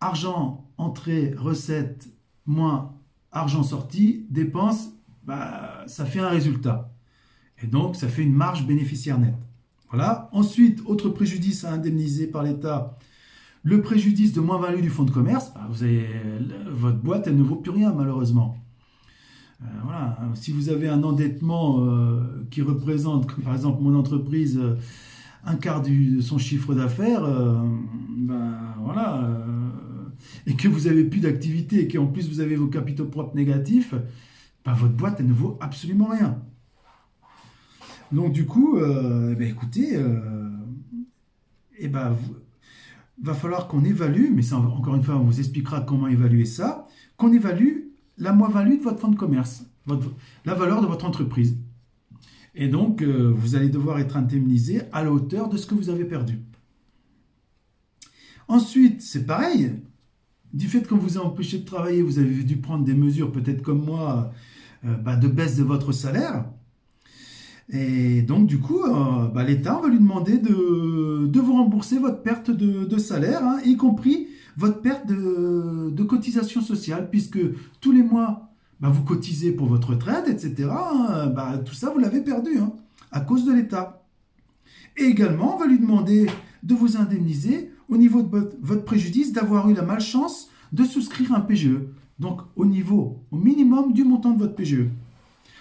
argent entrée, recette, moins argent sorti, dépenses, ça fait un résultat. Et donc, ça fait une marge bénéficiaire nette. Voilà. Ensuite, autre préjudice à indemniser par l'État, le préjudice de moins-value du fonds de commerce. Votre boîte, elle ne vaut plus rien, malheureusement. Voilà. Si vous avez un endettement qui représente, comme par exemple mon entreprise, un quart de son chiffre d'affaires, et que vous n'avez plus d'activité et qu'en plus vous avez vos capitaux propres négatifs, votre boîte, elle ne vaut absolument rien. Donc du coup, écoutez, va falloir qu'on évalue, mais ça, encore une fois, on vous expliquera comment évaluer ça, qu'on évalue la moins-value de votre fonds de commerce, la valeur de votre entreprise. Et donc, vous allez devoir être indemnisé à la hauteur de ce que vous avez perdu. Ensuite, c'est pareil, du fait qu'on vous a empêché de travailler, vous avez dû prendre des mesures, peut-être comme moi, de baisse de votre salaire. Et donc, du coup, l'État va lui demander de vous rembourser votre perte de salaire, hein, y compris votre perte de cotisation sociale, puisque tous les mois, bah, vous cotisez pour votre retraite, etc., hein, bah, tout ça, vous l'avez perdu hein, à cause de l'État. Et également, on va lui demander de vous indemniser au niveau de votre préjudice d'avoir eu la malchance de souscrire un PGE. Donc, au minimum du montant de votre PGE.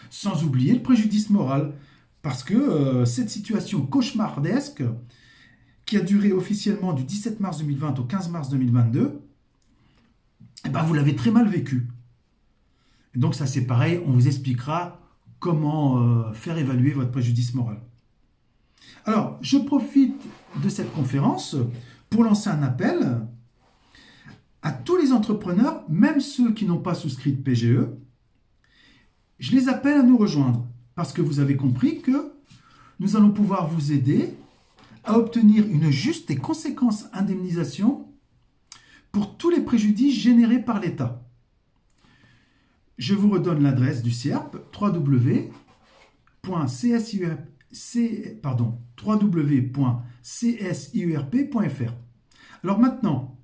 Sans oublier le préjudice moral. Parce que cette situation cauchemardesque, qui a duré officiellement du 17 mars 2020 au 15 mars 2022, eh ben, vous l'avez très mal vécu. Et donc ça c'est pareil, on vous expliquera comment faire évaluer votre préjudice moral. Alors, je profite de cette conférence pour lancer un appel à tous les entrepreneurs, même ceux qui n'ont pas souscrit de PGE. Je les appelle à nous rejoindre parce que vous avez compris que nous allons pouvoir vous aider à obtenir une juste et conséquente indemnisation pour tous les préjudices générés par l'État. Je vous redonne l'adresse du CIERP, www.csiurp.fr. Alors maintenant,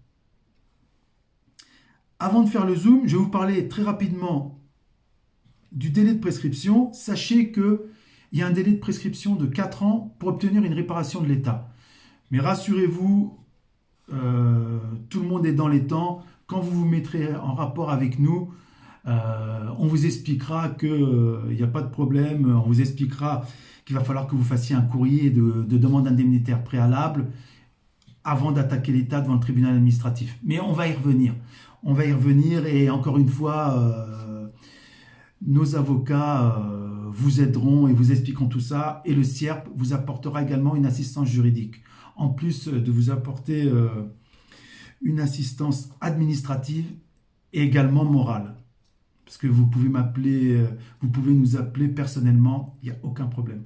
avant de faire le zoom, je vais vous parler très rapidement du délai de prescription. Sachez qu'il y a un délai de prescription de 4 ans pour obtenir une réparation de l'État. Mais rassurez-vous, tout le monde est dans les temps. Quand vous vous mettrez en rapport avec nous, on vous expliquera qu'il n'y a pas de problème. On vous expliquera qu'il va falloir que vous fassiez un courrier de demande indemnitaire préalable avant d'attaquer l'État devant le tribunal administratif. Mais on va y revenir. On va y revenir et encore une fois, nos avocats vous aideront et vous expliqueront tout ça. Et le CIERP vous apportera également une assistance juridique. En plus de vous apporter une assistance administrative et également morale. Parce que vous pouvez nous appeler personnellement, il n'y a aucun problème.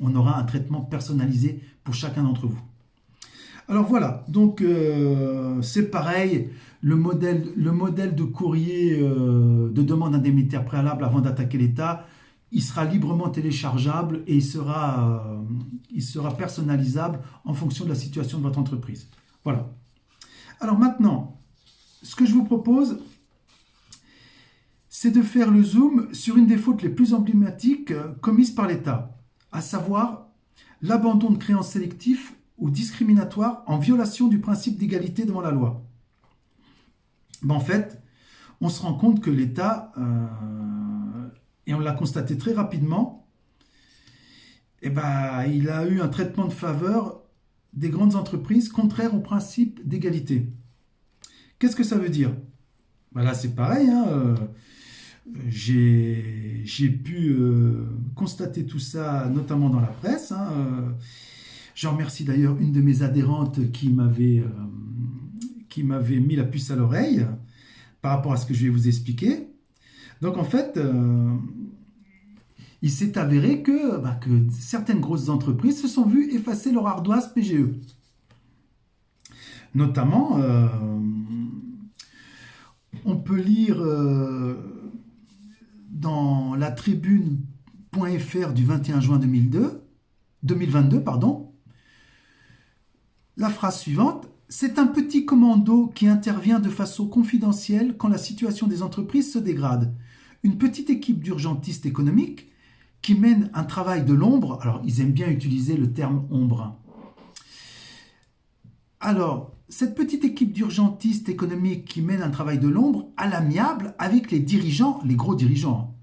On aura un traitement personnalisé pour chacun d'entre vous. Alors voilà, donc c'est pareil, le modèle de courrier de demande indemnitaire préalable avant d'attaquer l'État, il sera librement téléchargeable et il sera personnalisable en fonction de la situation de votre entreprise. Voilà. Alors maintenant, ce que je vous propose, c'est de faire le zoom sur une des fautes les plus emblématiques commises par l'État, à savoir l'abandon de créances sélectif ou discriminatoire en violation du principe d'égalité devant la loi. Ben en fait, on se rend compte que l'État, et on l'a constaté très rapidement, il a eu un traitement de faveur des grandes entreprises contraire au principe d'égalité. Qu'est-ce que ça veut dire? Ben là, c'est pareil, j'ai pu constater tout ça, notamment dans la presse. Je remercie d'ailleurs une de mes adhérentes qui m'avait mis la puce à l'oreille par rapport à ce que je vais vous expliquer. Donc en fait, il s'est avéré que certaines grosses entreprises se sont vues effacer leur ardoise PGE. Notamment, on peut lire dans la tribune.fr du 21 juin 2022, la phrase suivante: c'est un petit commando qui intervient de façon confidentielle quand la situation des entreprises se dégrade. Une petite équipe d'urgentistes économiques qui mène un travail de l'ombre. Alors, ils aiment bien utiliser le terme ombre. Alors, cette petite équipe d'urgentistes économiques qui mène un travail de l'ombre à l'amiable avec les dirigeants, les gros dirigeants,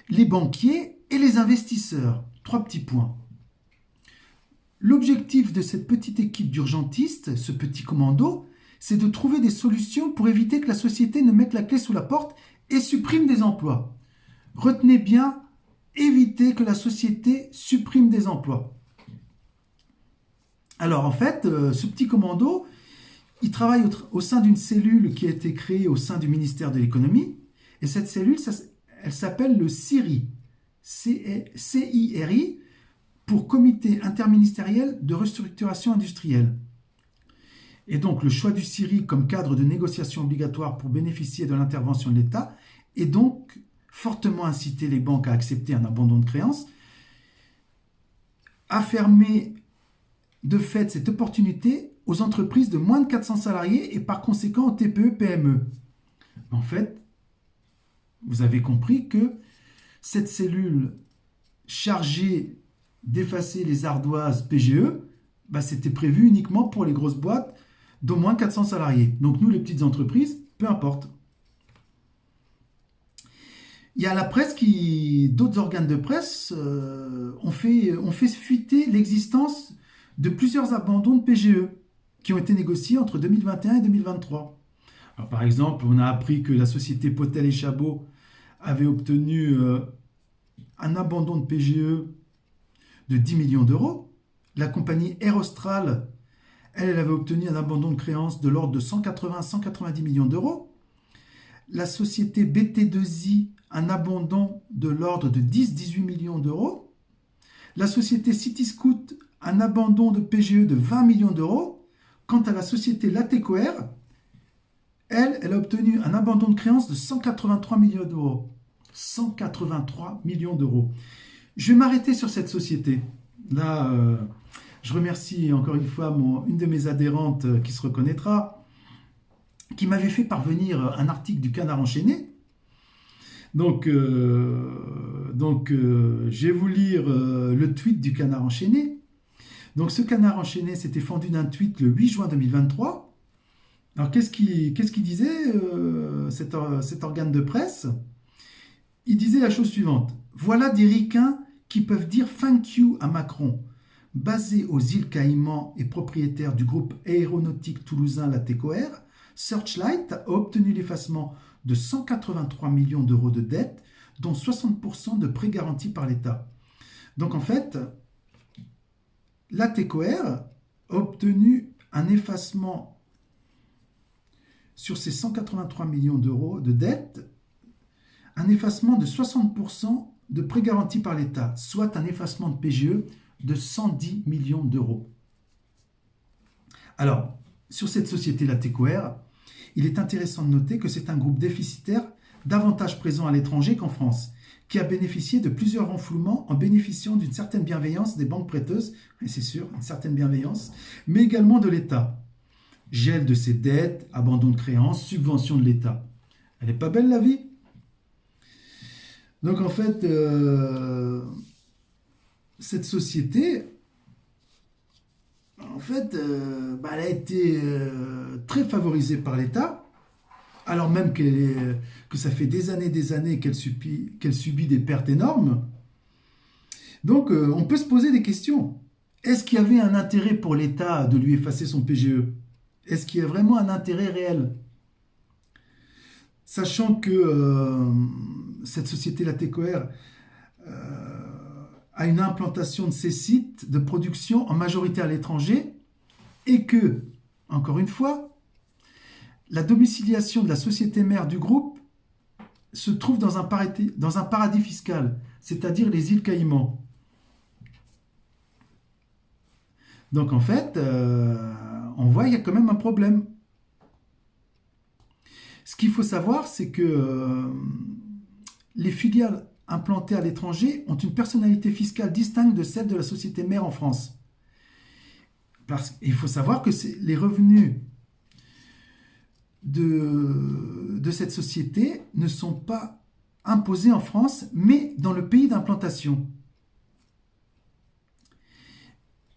les banquiers et les investisseurs. 3 petits points. L'objectif de cette petite équipe d'urgentistes, ce petit commando, c'est de trouver des solutions pour éviter que la société ne mette la clé sous la porte et supprime des emplois. Retenez bien, éviter que la société supprime des emplois. Alors en fait, ce petit commando, il travaille au sein d'une cellule qui a été créée au sein du ministère de l'économie. Et cette cellule, elle s'appelle le CIRI. CIRI, pour Comité interministériel de restructuration industrielle. Et donc le choix du CIRI comme cadre de négociation obligatoire pour bénéficier de l'intervention de l'État et donc fortement inciter les banques à accepter un abandon de créances, a fermé de fait cette opportunité aux entreprises de moins de 400 salariés et par conséquent aux TPE-PME. En fait, vous avez compris que cette cellule chargée d'effacer les ardoises PGE, bah, c'était prévu uniquement pour les grosses boîtes d'au moins 400 salariés. Donc nous, les petites entreprises, peu importe. Il y a la presse d'autres organes de presse ont fait fuiter l'existence de plusieurs abandons de PGE qui ont été négociés entre 2021 et 2023. Alors, par exemple, on a appris que la société Potel et Chabot avait obtenu un abandon de PGE de 10 millions d'euros. La compagnie Air Austral, elle avait obtenu un abandon de créances de l'ordre de 180 à 190 millions d'euros. La société BT2I, un abandon de l'ordre de 10-18 millions d'euros. La société Cityscoot, un abandon de PGE de 20 millions d'euros. Quant à la société Latécoère, elle a obtenu un abandon de créances de 183 millions d'euros. 183 millions d'euros. Je vais m'arrêter sur cette société. Là, je remercie encore une fois une de mes adhérentes qui se reconnaîtra, qui m'avait fait parvenir un article du Canard enchaîné. Donc, je vais vous lire le tweet du Canard enchaîné. Donc, ce Canard enchaîné s'était fendu d'un tweet le 8 juin 2023. Alors, qu'est-ce qu'il disait, cet organe de presse? Il disait la chose suivante. Voilà des ricains qui peuvent dire thank you à Macron. Basé aux îles Caïmans et propriétaire du groupe aéronautique toulousain Latécoère, Searchlight a obtenu l'effacement de 183 millions d'euros de dettes, dont 60% de prêts garantis par l'État. Donc en fait, Latécoère a obtenu un effacement sur ces 183 millions d'euros de dettes, un effacement de 60% de prêts garantis par l'État, soit un effacement de PGE de 110 millions d'euros. Alors, sur cette société Latécoère, il est intéressant de noter que c'est un groupe déficitaire davantage présent à l'étranger qu'en France, qui a bénéficié de plusieurs renflouements en bénéficiant d'une certaine bienveillance des banques prêteuses, et c'est sûr, une certaine bienveillance, mais également de l'État. Gel de ses dettes, abandon de créances, subvention de l'État. Elle n'est pas belle la vie? Donc en fait, cette société, elle a été très favorisée par l'État, alors même que ça fait des années qu'elle subit des pertes énormes. Donc on peut se poser des questions. Est-ce qu'il y avait un intérêt pour l'État de lui effacer son PGE? Est-ce qu'il y a vraiment un intérêt réel? Sachant que cette société Latécoère a une implantation de ses sites de production en majorité à l'étranger et que, encore une fois, la domiciliation de la société mère du groupe se trouve dans un paradis fiscal, c'est-à-dire les îles Caïmans. Donc en fait, on voit qu'il y a quand même un problème. Ce qu'il faut savoir, c'est que les filiales implantées à l'étranger ont une personnalité fiscale distincte de celle de la société mère en France. Parce qu'il faut savoir que les revenus de cette société ne sont pas imposés en France, mais dans le pays d'implantation.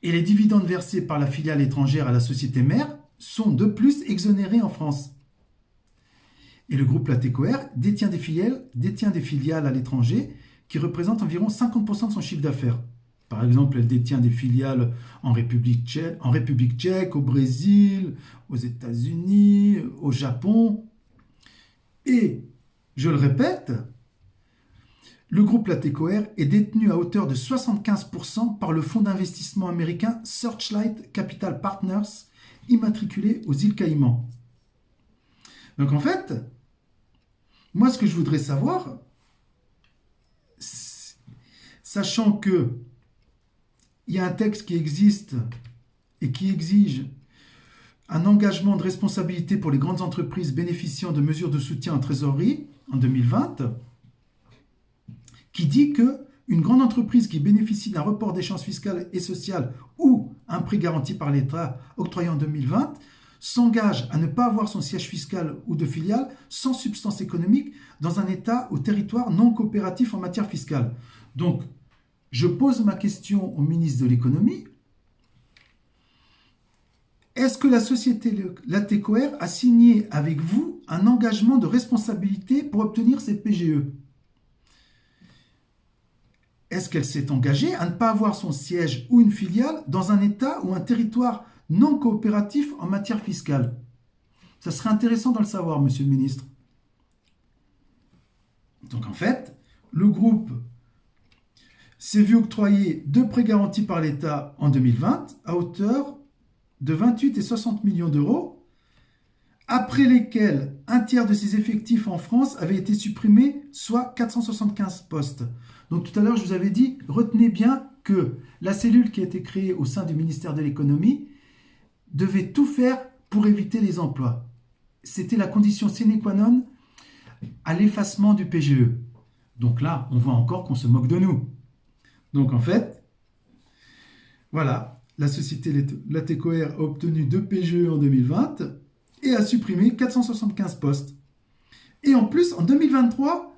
Et les dividendes versés par la filiale étrangère à la société mère sont de plus exonérés en France. Et le groupe Latécoère détient des filiales à l'étranger qui représentent environ 50% de son chiffre d'affaires. Par exemple, elle détient des filiales en République tchèque, au Brésil, aux États-Unis, au Japon. Et, je le répète, le groupe Latécoère est détenu à hauteur de 75% par le fonds d'investissement américain Searchlight Capital Partners, immatriculé aux îles Caïmans. Donc en fait, moi ce que je voudrais savoir, sachant que il y a un texte qui existe et qui exige un engagement de responsabilité pour les grandes entreprises bénéficiant de mesures de soutien en trésorerie en 2020, qui dit que une grande entreprise qui bénéficie d'un report d'échéance fiscale et sociale ou un prêt garanti par l'État octroyé en 2020 s'engage à ne pas avoir son siège fiscal ou de filiale sans substance économique dans un État ou territoire non coopératif en matière fiscale. Donc, je pose ma question au ministre de l'économie. Est-ce que la société Latécoère a signé avec vous un engagement de responsabilité pour obtenir ces PGE? Est-ce qu'elle s'est engagée à ne pas avoir son siège ou une filiale dans un État ou un territoire non coopératif en matière fiscale? Ça serait intéressant de le savoir, monsieur le ministre. Donc en fait, le groupe s'est vu octroyer 2 prêts garantis par l'État en 2020 à hauteur de 28 et 60 millions d'euros, après lesquels un tiers de ses effectifs en France avait été supprimé, soit 475 postes. Donc tout à l'heure, je vous avais dit, retenez bien que la cellule qui a été créée au sein du ministère de l'économie devait tout faire pour éviter les emplois. C'était la condition sine qua non à l'effacement du PGE. Donc là, on voit encore qu'on se moque de nous. Donc en fait, voilà, la société Latécoère a obtenu 2 PGE en 2020 et a supprimé 475 postes. Et en plus, en 2023,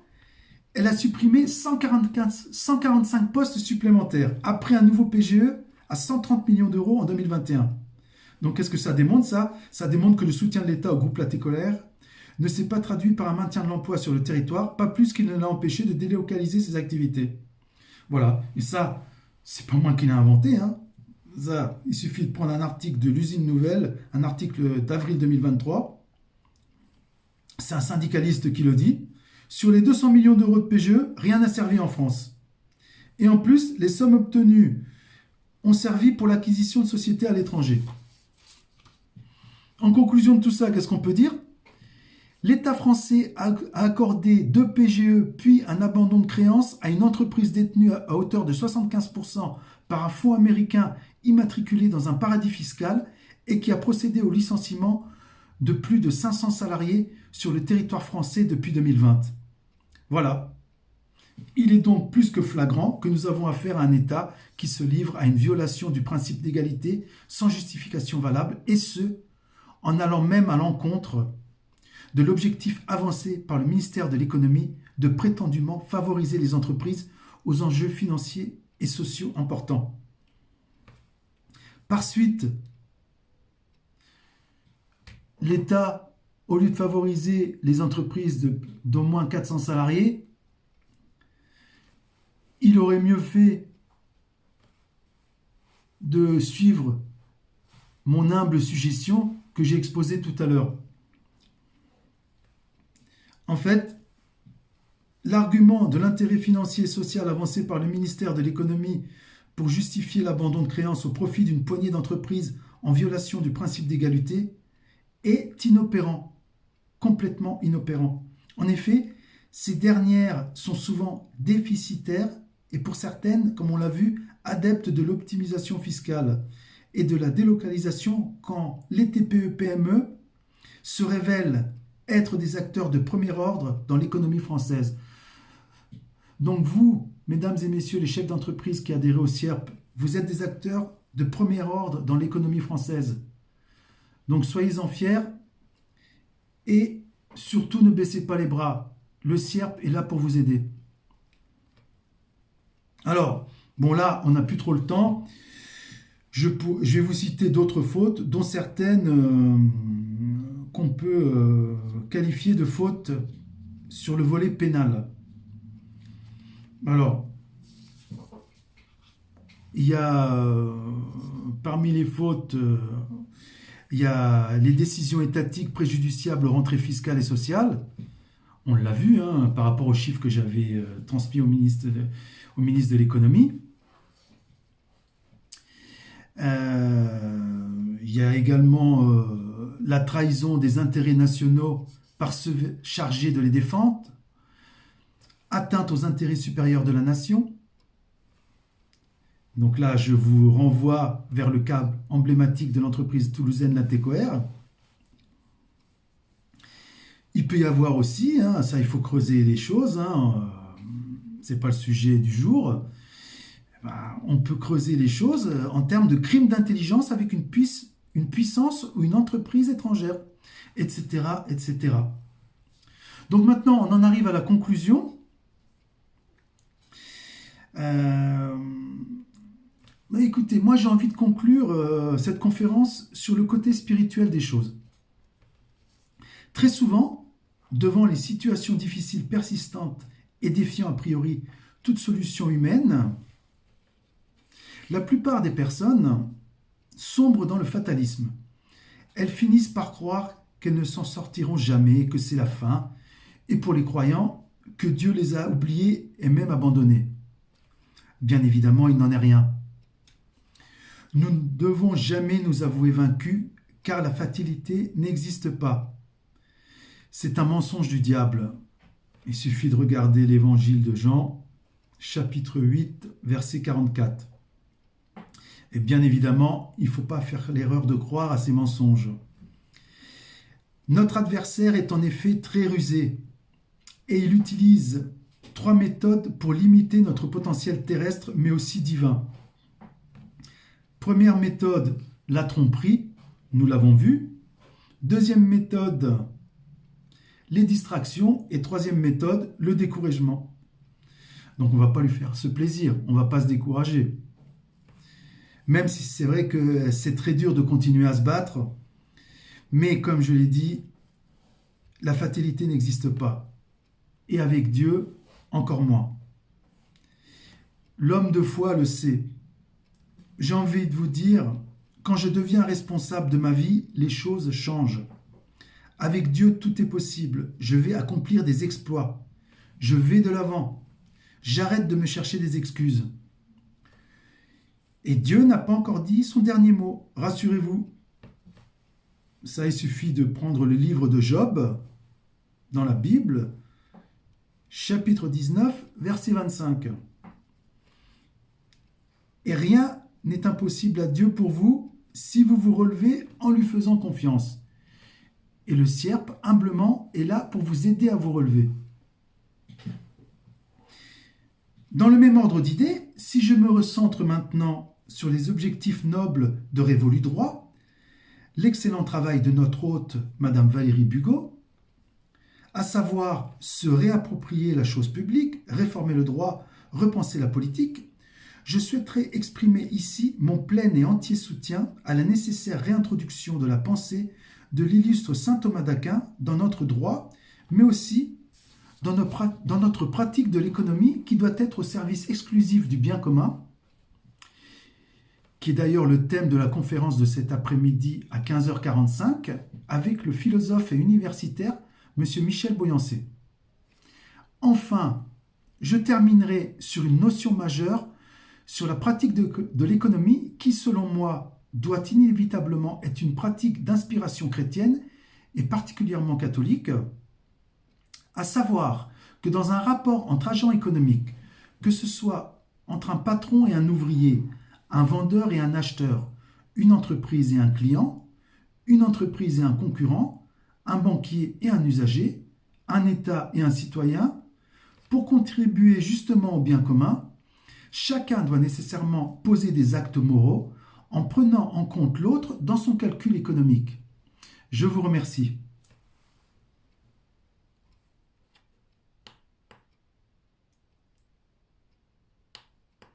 elle a supprimé 145 postes supplémentaires, après un nouveau PGE à 130 millions d'euros en 2021. Donc qu'est-ce que ça démontre ça? Ça démontre que le soutien de l'État au groupe Latécoère ne s'est pas traduit par un maintien de l'emploi sur le territoire, pas plus qu'il ne l'a empêché de délocaliser ses activités. Voilà, et ça, c'est pas moi qui l'ai inventé, hein. Ça, il suffit de prendre un article de l'Usine Nouvelle, un article d'avril 2023. C'est un syndicaliste qui le dit. Sur les 200 millions d'euros de PGE, rien n'a servi en France. Et en plus, les sommes obtenues ont servi pour l'acquisition de sociétés à l'étranger. En conclusion de tout ça, qu'est-ce qu'on peut dire? L'État français a accordé 2 PGE puis un abandon de créance à une entreprise détenue à hauteur de 75% par un fonds américain immatriculé dans un paradis fiscal et qui a procédé au licenciement de plus de 500 salariés sur le territoire français depuis 2020. Voilà. Il est donc plus que flagrant que nous avons affaire à un État qui se livre à une violation du principe d'égalité sans justification valable, et ce, en allant même à l'encontre de l'objectif avancé par le ministère de l'économie de prétendument favoriser les entreprises aux enjeux financiers et sociaux importants. Par suite, l'État, au lieu de favoriser les entreprises d'au moins 400 salariés, il aurait mieux fait de suivre mon humble suggestion que j'ai exposée tout à l'heure. En fait, l'argument de l'intérêt financier et social avancé par le ministère de l'économie pour justifier l'abandon de créances au profit d'une poignée d'entreprises en violation du principe d'égalité est inopérant, complètement inopérant. En effet, ces dernières sont souvent déficitaires et pour certaines, comme on l'a vu, adeptes de l'optimisation fiscale et de la délocalisation quand les TPE-PME se révèlent être des acteurs de premier ordre dans l'économie française. Donc vous, mesdames et messieurs les chefs d'entreprise qui adhèrent au CIERP, vous êtes des acteurs de premier ordre dans l'économie française. Donc soyez-en fiers et surtout ne baissez pas les bras. Le CIERP est là pour vous aider. Alors, bon là, on n'a plus trop le temps. Je vais vous citer d'autres fautes, dont certaines qu'on peut qualifier de fautes sur le volet pénal. Alors, il y a parmi les fautes, il y a les décisions étatiques préjudiciables aux rentrées fiscales et sociales. On l'a vu hein, par rapport aux chiffres que j'avais transmis au ministre de l'économie. Il y a également la trahison des intérêts nationaux par ceux chargés de les défendre, atteinte aux intérêts supérieurs de la nation. Donc là, je vous renvoie vers le cas emblématique de l'entreprise toulousaine Latécoère. Il peut y avoir aussi, hein, ça il faut creuser les choses, hein, c'est pas le sujet du jour, on peut creuser les choses en termes de crimes d'intelligence avec une une puissance ou une entreprise étrangère, etc., etc. Donc maintenant, on en arrive à la conclusion. Écoutez, moi j'ai envie de conclure cette conférence sur le côté spirituel des choses. Très souvent, devant les situations difficiles persistantes et défiant a priori toute solution humaine, la plupart des personnes sombrent dans le fatalisme. Elles finissent par croire qu'elles ne s'en sortiront jamais, que c'est la fin, et pour les croyants, que Dieu les a oubliés et même abandonnés. Bien évidemment, il n'en est rien. Nous ne devons jamais nous avouer vaincus, car la fatalité n'existe pas. C'est un mensonge du diable. Il suffit de regarder l'évangile de Jean, chapitre 8, verset 44. Et bien évidemment, il ne faut pas faire l'erreur de croire à ces mensonges. Notre adversaire est en effet très rusé et il utilise 3 méthodes pour limiter notre potentiel terrestre mais aussi divin. Première méthode, la tromperie, nous l'avons vu. Deuxième méthode, les distractions. Et troisième méthode, le découragement. Donc on ne va pas lui faire ce plaisir, on ne va pas se décourager. Même si c'est vrai que c'est très dur de continuer à se battre, mais comme je l'ai dit, la fatalité n'existe pas. Et avec Dieu, encore moins. L'homme de foi le sait. J'ai envie de vous dire, quand je deviens responsable de ma vie, les choses changent. Avec Dieu, tout est possible. Je vais accomplir des exploits. Je vais de l'avant. J'arrête de me chercher des excuses. Et Dieu n'a pas encore dit son dernier mot. Rassurez-vous. Ça, il suffit de prendre le livre de Job, dans la Bible, chapitre 19, verset 25. Et rien n'est impossible à Dieu pour vous si vous vous relevez en lui faisant confiance. Et le Sierpe, humblement, est là pour vous aider à vous relever. Dans le même ordre d'idées, si je me recentre maintenant sur les objectifs nobles de Révolu Droit, l'excellent travail de notre hôte, Madame Valérie Bugeaud, à savoir se réapproprier la chose publique, réformer le droit, repenser la politique, je souhaiterais exprimer ici mon plein et entier soutien à la nécessaire réintroduction de la pensée de l'illustre saint Thomas d'Aquin dans notre droit, mais aussi dans notre pratique de l'économie qui doit être au service exclusif du bien commun, qui est d'ailleurs le thème de la conférence de cet après-midi à 15h45, avec le philosophe et universitaire M. Michel Boyancé. Enfin, je terminerai sur une notion majeure sur la pratique de l'économie qui, selon moi, doit inévitablement être une pratique d'inspiration chrétienne et particulièrement catholique, à savoir que dans un rapport entre agents économiques, que ce soit entre un patron et un ouvrier, un vendeur et un acheteur, une entreprise et un client, une entreprise et un concurrent, un banquier et un usager, un État et un citoyen, pour contribuer justement au bien commun, chacun doit nécessairement poser des actes moraux en prenant en compte l'autre dans son calcul économique. Je vous remercie.